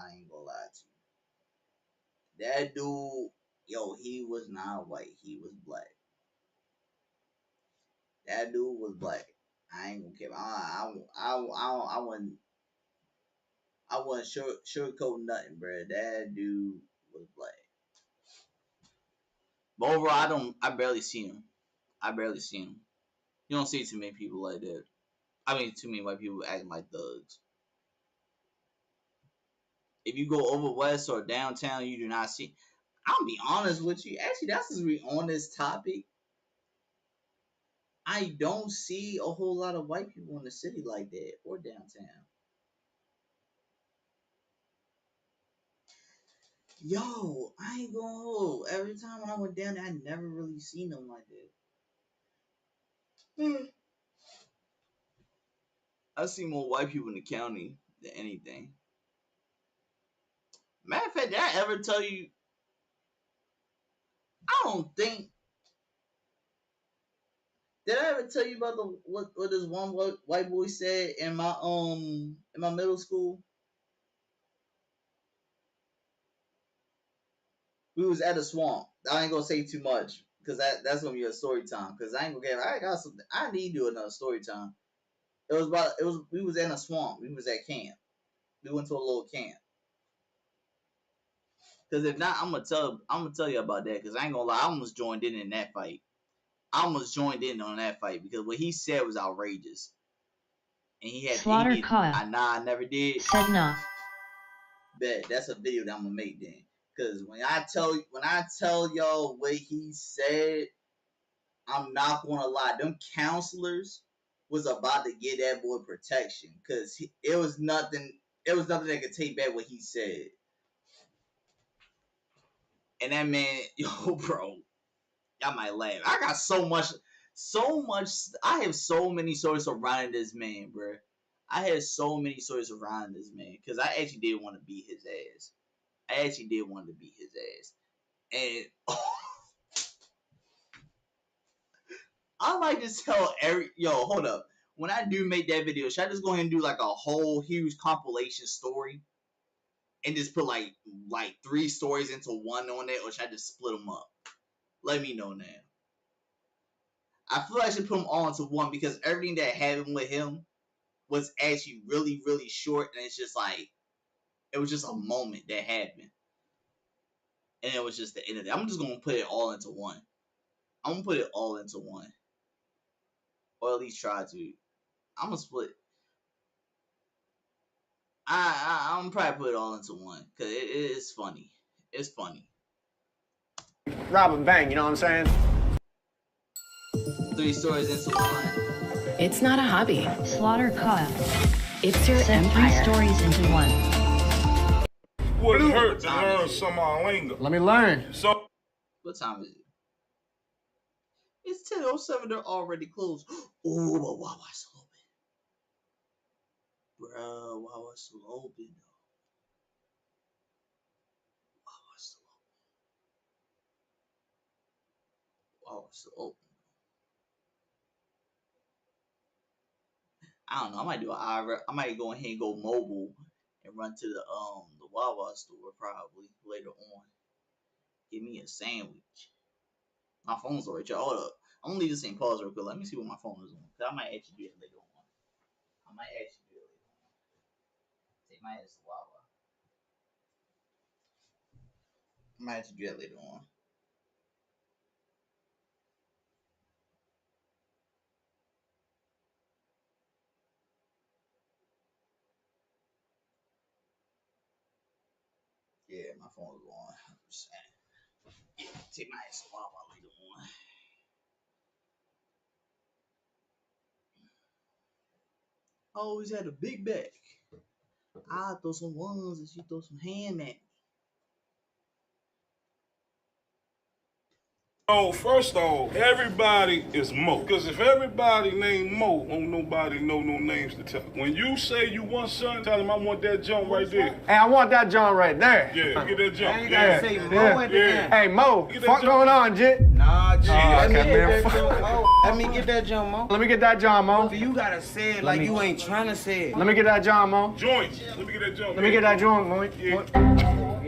I ain't gonna lie to you. That dude, yo, he was not white. He was black. That dude was black. I ain't gonna care. I wasn't sugarcoating nothing, bro. That dude was black. But overall, I barely see him. You don't see too many people like that. I mean, too many white people acting like thugs. If you go over west or downtown, you do not see. I'll be honest with you. Actually, that's since we on this topic. I don't see a whole lot of white people in the city like that or downtown. Yo, I ain't gonna hold. Every time when I went down there, I never really seen them like that. I see more white people in the county than anything. Matter of fact, did I ever tell you? I don't think. Did I ever tell you about what this one white boy said in my middle school? We was at a swamp. I ain't gonna say too much because that's gonna be a story time. Because I ain't gonna get. I got something. I need to do another story time. We was in a swamp. We was at camp. We went to a little camp. Because if not, I'm gonna tell you about that. Because I ain't gonna lie, I almost joined in that fight. I almost joined in on that fight because what he said was outrageous. And he had Slaughter Kyle. I never did. Said nah. Bet that's a video that I'm gonna make then. Because when I tell y'all what he said, I'm not gonna lie. Them counselors was about to give that boy protection because it was nothing that could take back what he said. And that man, yo, bro, y'all might laugh. I got so much. I have so many stories surrounding this man, bro. I had so many stories surrounding this man because I actually did want to beat his ass. And I might just tell hold up. When I do make that video, should I just go ahead and do like a whole huge compilation story and just put like 3 stories into one on it, or should I just split them up? Let me know now. I feel like I should put them all into one because everything that happened with him was actually really, really short, and it's just like it was just a moment that happened, and it was just the end of it. I'm just gonna put it all into one. Or at least try to. I'm gonna split. I'm gonna probably put it all into one because it's funny. It's funny. Rob and bang, you know what I'm saying? 3 stories into one. It's not a hobby. Slaughter Kyle. It's your Set empire. 3 stories into one. Would it hurt to learn some lingo? Let me learn. So, what time is it? It's 10:07. They're already closed. Oh, but Wawa's still open. Bro, Wawa's still open, though. Wawa's still open. I don't know. I might do I might go ahead and go mobile and run to the Wawa store probably later on. Give me a sandwich. My phone's already charged. Hold up. I'm gonna leave this thing pause real quick. Let me see what my phone is on. Cause I might actually do it later on. Take my ass to Wawa. I might actually do that later on. Yeah, my phone is on. 100%. Yeah, take my ass to Wawa later on. I always had a big back. I throw some ones and she throw some ham at me. oh, first off, everybody is Mo. Because if everybody named Mo, won't nobody know no names to tell. When you say you want something, tell them I want that jump right there. Hey, I want that John right there. Yeah, get that jump. You gotta say Mo at the end. Hey, Mo, fuck going on, Jit? Nah, Jit. Let me okay, get man, that fuck. John Mo. Let me get that John Mo. Let me get that John Mo. So you gotta say it like you ain't trying to say it. Let me get that John Mo. Joint. Let me get that jump. Let me get that John Mo.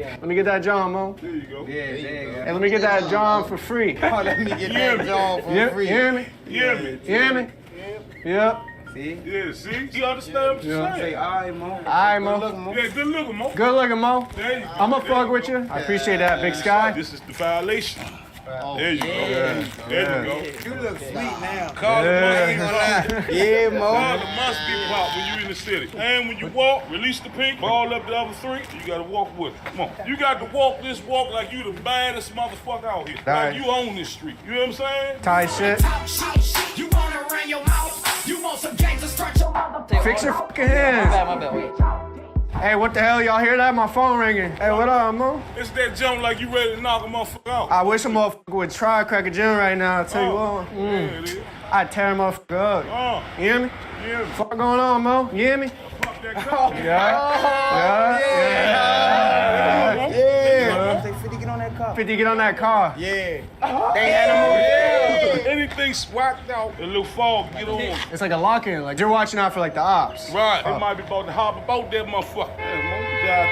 Let me get that John Mo. There you go. Yeah, there you go. Hey, let me get that John for free. Oh, let me get that John for free. You hear me? Hear me. You hear me? Yep. See? Yeah, see? You understand what you're saying? Say, all right, Mo. All right, Mo. Good looking, Mo. Yeah, good looking, Mo. Good looking, Mo. There you go. I'ma fuck with you. I appreciate that, Big Sky. This is the violation. There you go. Yeah. There you go. You look sweet now. Call the must. Yeah, Mo. Call the must be pop when you in the city. And when you walk, release the pink, ball up the other 3. You gotta walk with it. Come on. You got to walk this walk like you the baddest motherfucker out here. Right. Like you own this street. You know what I'm saying? Tight shit. You wanna run your mouth? You want some gangs to stretch your mother? Fix your fucking hands. My bad. Hey, what the hell? Y'all hear that? My phone ringing. Hey, what up, Mo? It's that jump like you ready to knock a motherfucker out. I wish a motherfucker would try crack a gym right now. I tell you what. Yeah, it is. I'd tear a motherfucker up. You hear me? Yeah. Fuck going on, Mo? You hear me? Fuck that car. Yeah. Say 50, get on that car. 50, get on that car. Yeah. They animals. Anything swacked out, a little fog, get on. It's like a lock-in. Like you're watching out for like the ops. Right. It might be about to hop about that motherfucker. Yeah, Mo, you got it.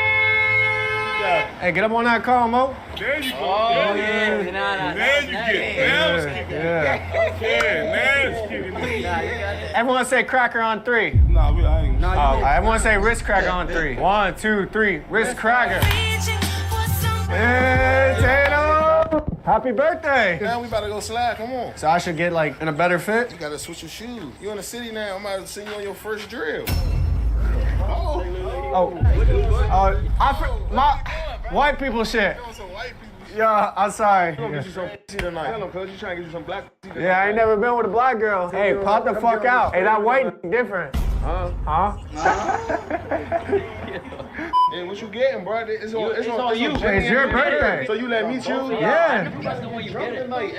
Hey, get up on that car, Mo. There you go. Oh, there yeah. you go. Nah, There you get it. Now it's kicking in. Yeah, now it's kicking in. Everyone say cracker on 3. Nah, I ain't. Everyone say wrist cracker on 3. 1, 2, 3. Wrist cracker. Hey, Tatum! Happy birthday! Now we about to go slide, come on. So I should get like in a better fit? You gotta switch your shoes. You in the city now, I'm about to send you on your first drill. My white people shit. Yeah, I'm sorry. You gonna get you some pussy tonight. Tell him, cuz you trying to get you some black pussy tonight. Yeah, I ain't never been with a black girl. Hey, pop the fuck out. Hey, that white different. Huh? Hey, what you getting, bro? It's on you. It's your birthday. So you let me choose? Yeah.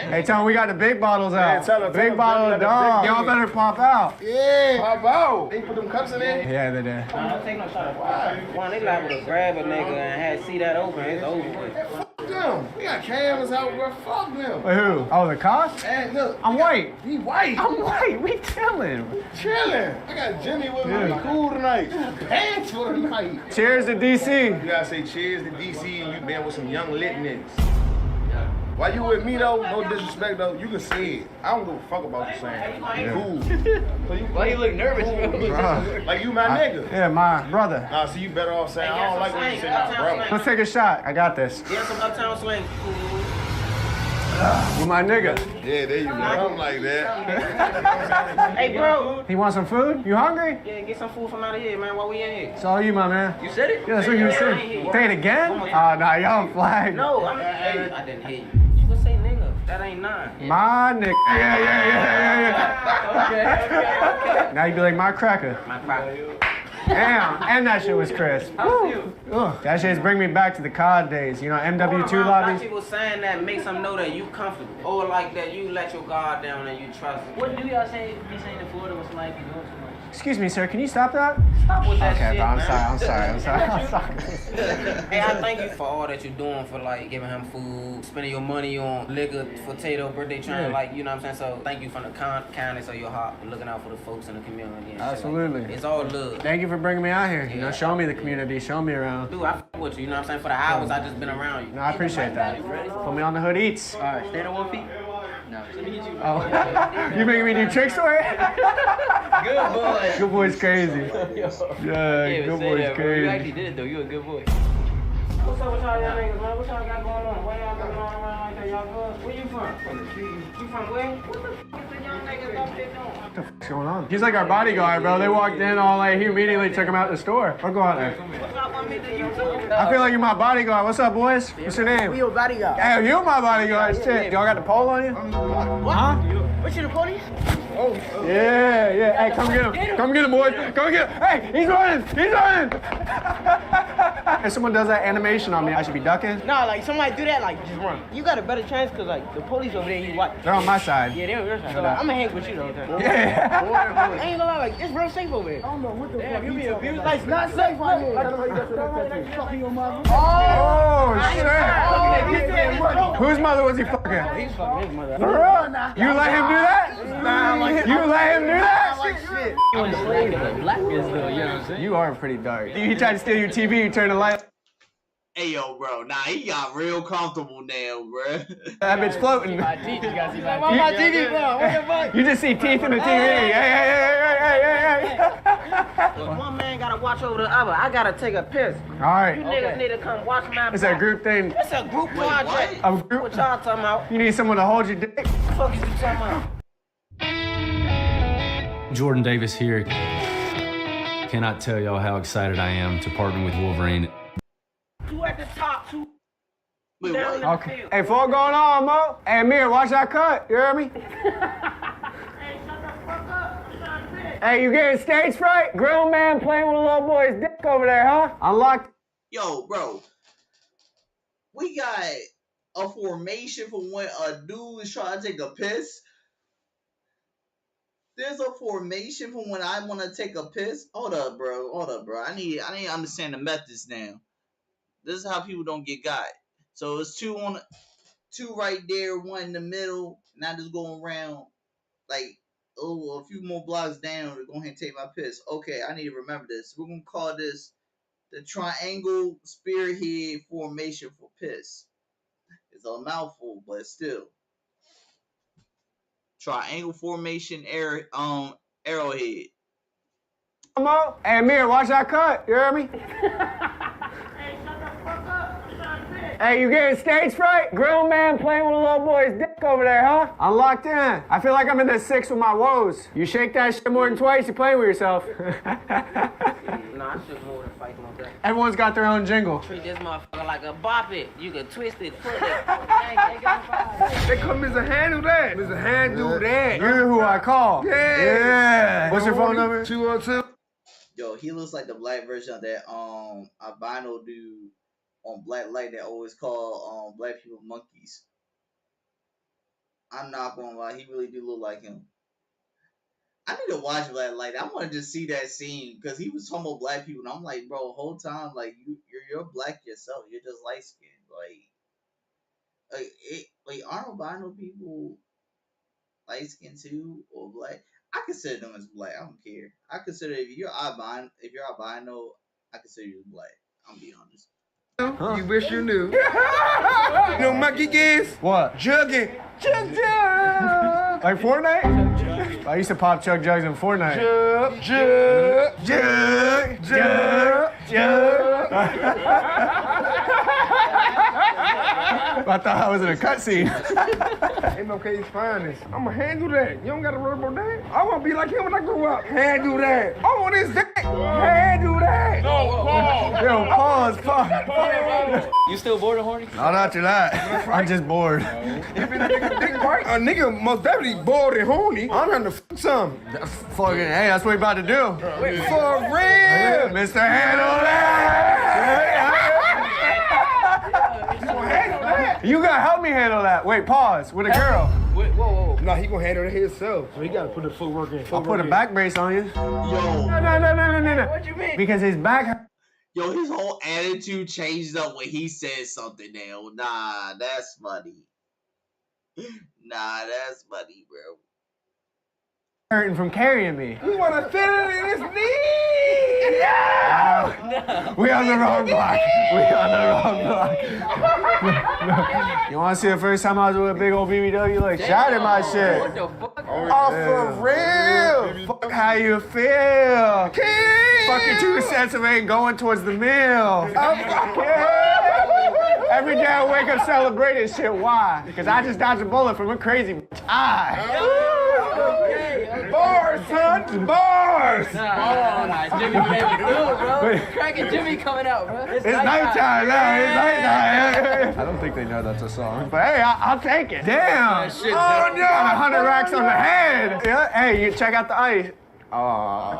Hey, tell him we got the big bottles out. Big bottle of dog. Y'all better pop out. Yeah. Pop out. They put them cups in there? Yeah, they did. Don't take no shot. Why? They liable to grab a nigga and see that open. It's over with. Fuck them. We got cameras out, bro. Fuck them. Wait, who? Oh, the cops? Hey, look. I'm white. He white. I'm white. We chilling. Chilling. I got Jimmy with me. We cool tonight. Pants for the night. Cheers to DC. You gotta say cheers to DC and you been with some young lit niggas. While you with me though, no disrespect though, you can say it. I don't give a fuck about you saying. Cool. So Why you look nervous, bro? Like you my nigga. Yeah, my brother. Nah, so you better off saying I don't like when you say my brother. Let's take a shot. I got this. Get some uptown swing. With my nigga. Yeah, there you go. I'm like that. Hey, bro. He want some food? You hungry? Yeah, get some food from out of here, man, while we in here. It's all you, my man. You said it? Yeah, that's what you said. Say it again? Oh, nah, y'all flagged. No, I didn't hear you. You gonna say nigga. That ain't none. My nigga. Yeah. Okay. Now you be like, my cracker. My cracker. Damn, and that shit was crisp. That shit's bring me back to the COD days. You know, MW2 lobbies. People saying that makes them know that you comfortable. Or like that you let your guard down and you trust it. What do y'all say? Be saying in Florida when somebody be doing so much? Excuse me, sir, can you stop that? Stop with that okay, shit, bro, I'm man. sorry. Hey, I thank you for all that you're doing for like giving him food, spending your money on liquor for Tato birthday trying, like, you know what I'm saying? So thank you from the kindness of your heart for looking out for the folks in the community. And Absolutely. Shit like it's all love. Thank you for bringing me out here. You know, show me the community, show me around. Dude, I fuck with you, you know what I'm saying? For the hours I just been around you. No, I appreciate that. Put me on the hood eats. All right, stand on 1 feet. No, let me get you. Oh, you making me do tricks for it? Good boy. Good boy's crazy. Yeah, good boy's crazy. You actually did it though. You a good boy. What's up with y'all young niggas, man? What y'all got going on? Why y'all been going around like that? Y'all good? Where you from? From the street. You from where? What the fuck is the young niggas up there doing? What the fuck's going on? He's like our bodyguard, bro. They walked in all like, he immediately took him out the store. I'll go out there. What's up with me to you too? I feel like you're my bodyguard. What's up, boys? What's your name? We your bodyguard. Hey, you my bodyguard. Shit. Y'all got the pole on you? What? Huh? What you the police? Oh. Yeah. Hey, come get him. Come get him, boys. Come get him. Hey, he's running. He's running. If someone does that animation on me, I should be ducking? Nah, like somebody do that, like just run. You got a better chance because like the police over there, you watch. They're on my side. Yeah, they're on your side. So, like, I'm gonna hang with you the whole time. Yeah. I ain't gonna lie, like it's real safe over here. I don't know what the fuck you be abused. Like it's not safe right here. Oh, shit. Whose mother was he fucking? He's fucking his mother. For real? You let him do that? Nah, like you let him do that? like shit. You want to slave the black girls though, you know what I'm saying? You are pretty dark. He tried to steal your TV, you turned the light. Hey yo, bro, nah, he got real comfortable now, bro. That bitch floating. My teeth, you gotta see my Why teeth. my TV, bro? What the fuck? You just see teeth in the TV. Hey. One man gotta watch over the other. I gotta take a piss. All right. You niggas need to come watch my It's back. a group thing. It's a group project. A group? What y'all talking about? You need someone to hold your dick. What the fuck is you talking about? Jordan Davis here. Cannot tell y'all how excited I am to partner with Wolverine. Two at the top, two. Wait, down what? in the Okay. field. Hey, fuck going on, Mo? Hey, Amir, watch that cut. You hear me? Hey, shut the fuck up. I'm trying to piss. Hey, you getting stage fright? Grown man playing with a little boy's dick over there, huh? Unlocked. Yo, bro, we got a formation for when a dude is trying to take a piss. There's a formation for when I want to take a piss. Hold up, bro. I need to understand the methods now. This is how people don't get got. So it's two right there, one in the middle, and I just going around like a few more blocks down to go ahead and take my piss. Okay, I need to remember this. We're gonna call this the triangle spearhead formation for piss. It's a mouthful, but still. Triangle formation arrowhead. Mo? Hey, Amir, watch that cut. You hear me? Hey, shut the fuck up. I'm trying to piss. Hey, you getting stage fright? Grown man playing with a little boy's dick over there, huh? I'm locked in. I feel like I'm in the six with my woes. You shake that shit more than twice, you're playing with yourself. Nah, I should more than fight my back. Everyone's got their own jingle. Treat this motherfucker like a bop it. You can twist it, pull it. They come Mr. Handle that. Mr. Handle that. You're who I call. Yeah. What's your phone number? 202. Yo, he looks like the black version of that albino dude on Black Light that always call black people monkeys. I'm not gonna lie, he really do look like him. I need to watch Black Light. I want to just see that scene because he was talking about black people, and I'm like, bro, whole time like you're black yourself. You're just light skinned. Like aren't albino people light skinned too or black? I consider them as black. I don't care. I consider if you're albino, I consider you black. I'm gonna be honest. Huh? You wish you knew. You know monkey games? What? Jugging. Chug jug. Like Fortnite? I used to pop chug jugs in Fortnite. Jug, jug, jug, jug, jug. I thought I was in a cutscene. MLK's finest. I'ma handle that. You don't gotta worry about that. I wanna be like him when I grow up. Handle that. I want his dick. Handle that. No, pause. Yo, pause. You still bored and horny? Not after that. I'm just bored. If a nigga most definitely bored and horny. I'm trying to f some. Fucking, hey, that's what we about to do. For real. Mr. Handle that. You gotta help me handle that. Wait, pause. With a girl. Wait, whoa. Nah, he gonna handle it himself. So he gotta put the footwork in. I'll put a back brace on you. Yo. No. What you mean? Because his back. Yo, his whole attitude changed up when he said something now. Nah, that's funny. Nah, that's funny, bro. Hurting from carrying me. You wanna fit it in his knee? Yeah. We on the wrong block. You wanna see the first time I was with a big old BBW? Like, shot at my shit. What the fuck? Oh, for real? Fuck how you feel. Fucking 2 cents of ain't going towards the meal. Every day I wake up celebrating shit. Why? Because I just dodged a bullet from a crazy bitch. Bars, son! Bars! Nah, Jimmy made it good, bro. Cracking Jimmy coming out, bro. It's nighttime now. It's nighttime. I don't think they know that's a song. But hey, I'll take it. Damn. Oh, no. 100 racks on the head. Yeah. Hey, you check out the ice. Come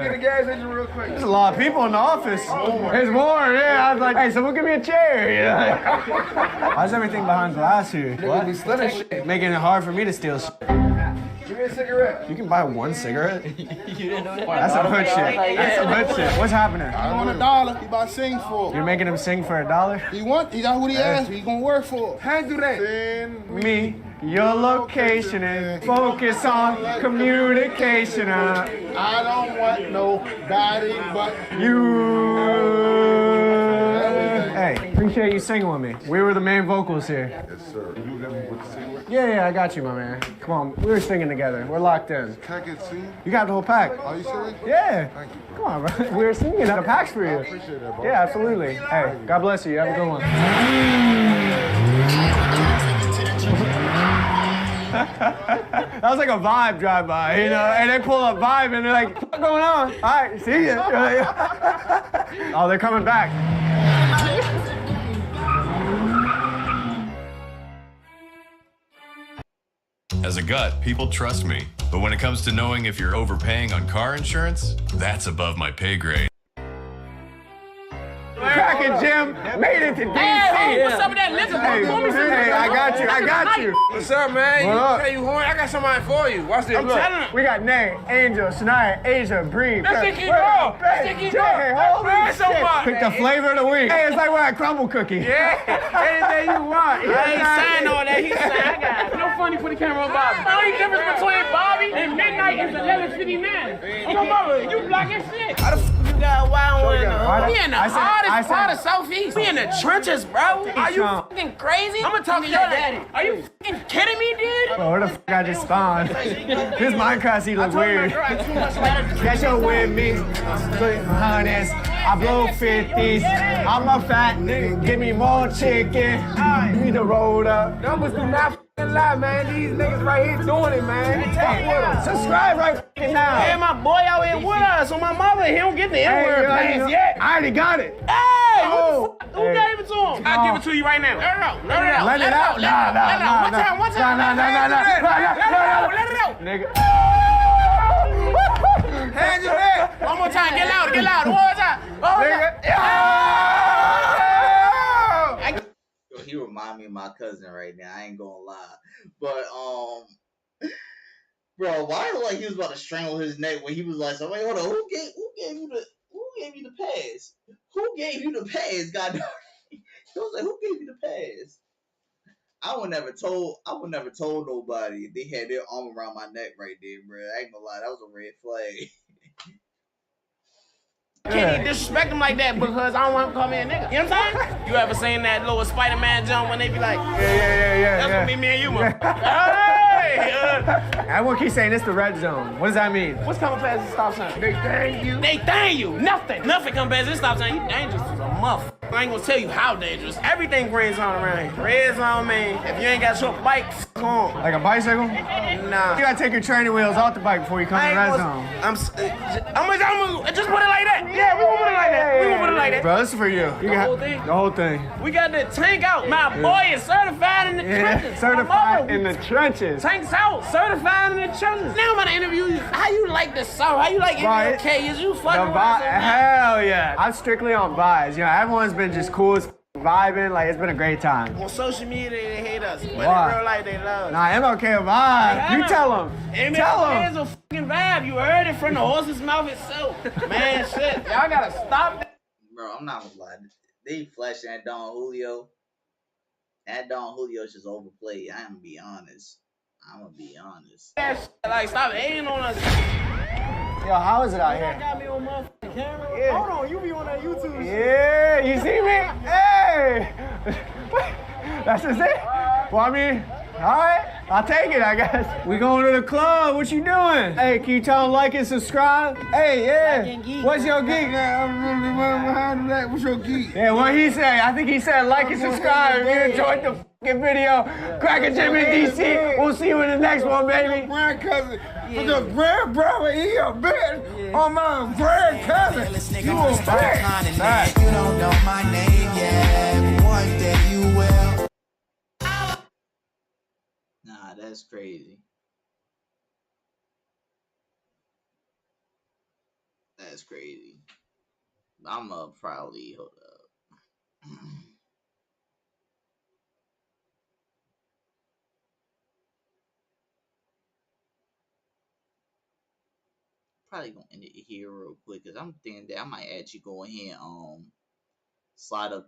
get the gas engine real quick. There's a lot of people in the office. It's warm, yeah. I was like, hey, someone give me a chair. Yeah. Why is everything behind glass here? What? Making it hard for me to steal shit. Give me a cigarette. You can buy one cigarette? You didn't know that? That's some hood shit. That's some hood shit. What's happening? I want $1. He about to sing for. You're making him sing for $1? That's what he asked. He gonna work for. Handle that. Send me your location and focus on communication. I don't want nobody but you. Hey, appreciate you singing with me. We were the main vocals here. Yes, sir. You got me with the cigarette? Yeah, I got you, my man. Come on, we were singing together. We're locked in. Can I get seen? You got the whole pack. Are you serious? Yeah. Thank you, bro. Come on, bro. We were singing the packs for you. I appreciate that, bro. Yeah, absolutely. Hey, God bless you. Have a good one. That was like a vibe drive-by, you know? And they pull up vibe and they're like, what's going on? All right, see ya. Oh, they're coming back. As a gut, people trust me. But when it comes to knowing if you're overpaying on car insurance, that's above my pay grade. Cracking Jim made it to DC. Hey, what's up with that liquor? Hey, I got you. What's up, man? What up? Hey, you horny? I got somebody for you. Watch this. I'm telling him. We got Nate, Angel, Shania, Asia, Bree. Let's take it go. Let's take it go. That's so much. Pick the flavor of the week. Hey, it's like we're at Crumble Cookie. Yeah. Anything you want. I ain't signed all that. He signed. I got it. No funny. Put the camera on Bobby. The only difference between Bobby and Midnight is 11:59. Come on, you black as shit. How the f you got a wild one? Yeah, in the hottest part of Southeast. We in the trenches, bro. Are you fucking crazy? I'm gonna talk to your daddy. Are you fucking kidding me, dude? Bro, where the fuck I just spawned? This Minecraft scene look weird. Catch up with me. Hundreds. I blow 50s. I'm a fat nigga. Give me more chicken. You need to roll up. Numbers do not fucking lie, man. These niggas right here doing it, man. Fuck with them. Subscribe right fucking now. Hey, my boy out here with us. On my mother, he don't get the N-word pass yet. I already got it. Hey! Who gave it to him? I'll give it to you right now. Let it out. Let it out. Let it out. One time. Let Let it out. Nigga. Hands your head. One more time. Get loud. One more time. Yo, he remind me of my cousin right now. I ain't gonna lie. But bro, why like he was about to strangle his neck when he was like, so wait, hold on, who gave you the pass? Who gave you the pass, goddamn? He was like, who gave you the pass? I would never told nobody they had their arm around my neck right there, bro. I ain't gonna lie, that was a red flag. I can't even disrespect him like that because I don't want him to call me a nigga. You know what I'm saying? You ever seen that little Spider-Man jump when they be like, Yeah. that's what me and you, man. Everyone keeps saying this the red zone. What does that mean? What's coming past the stop sign? They dang you. Nothing come past this stop sign. You dangerous as a muff. I ain't gonna tell you how dangerous. Everything green zone around here. Red zone, man. If you ain't got your bike, come on. Like a bicycle? Nah. You gotta take your training wheels off the bike before you come to red zone. I'm just put it like that. Yeah, we gonna put it like that. We gonna put it like that. Bro, this is for you. The whole thing? The whole thing. We got the tank out. My boy is certified in the trenches. Certified in the trenches. Tank's out. Certified in the trenches. Now I'm gonna interview you. How you like the South? How you like MLK? Is you fucking with us? Hell yeah. I'm strictly on vibes. You know, everyone's been just cool as vibing. Like, it's been a great time. On social media, they hate us. But Why? in real life, they love us. Nah, MLK a vibe. You tell them. MLK is a fucking vibe. You heard it from the horse's mouth itself. Man, shit. Y'all gotta stop that. Bro, I'm not gonna lie. They flashing that Don Julio. That Don Julio's just overplayed. I'm gonna be honest. Like, stop hating on us. Yo, how is it out here? Got me on motherfucking camera. Yeah. Hold on, you be on that YouTube shit. Yeah, you see me? Hey! That's just it? Well, I mean, all right. I'll take it, I guess. We going to the club. What you doing? Hey, can you tell them like and subscribe? Hey, yeah. What's your geek? What's your geek? Yeah, what he say? I think he said like and subscribe. If you enjoyed the fucking video, Cracker Jimmy DC. We'll see you in the next one, baby. Grand cousin. For the grand brother, he a bitch. On my grand cousin. You a bitch. You don't know my name yet, but one day you will. Nah, that's crazy. That's crazy. I'ma probably hold up. Probably gonna end it here real quick because I'm thinking that I might actually go ahead and slide up to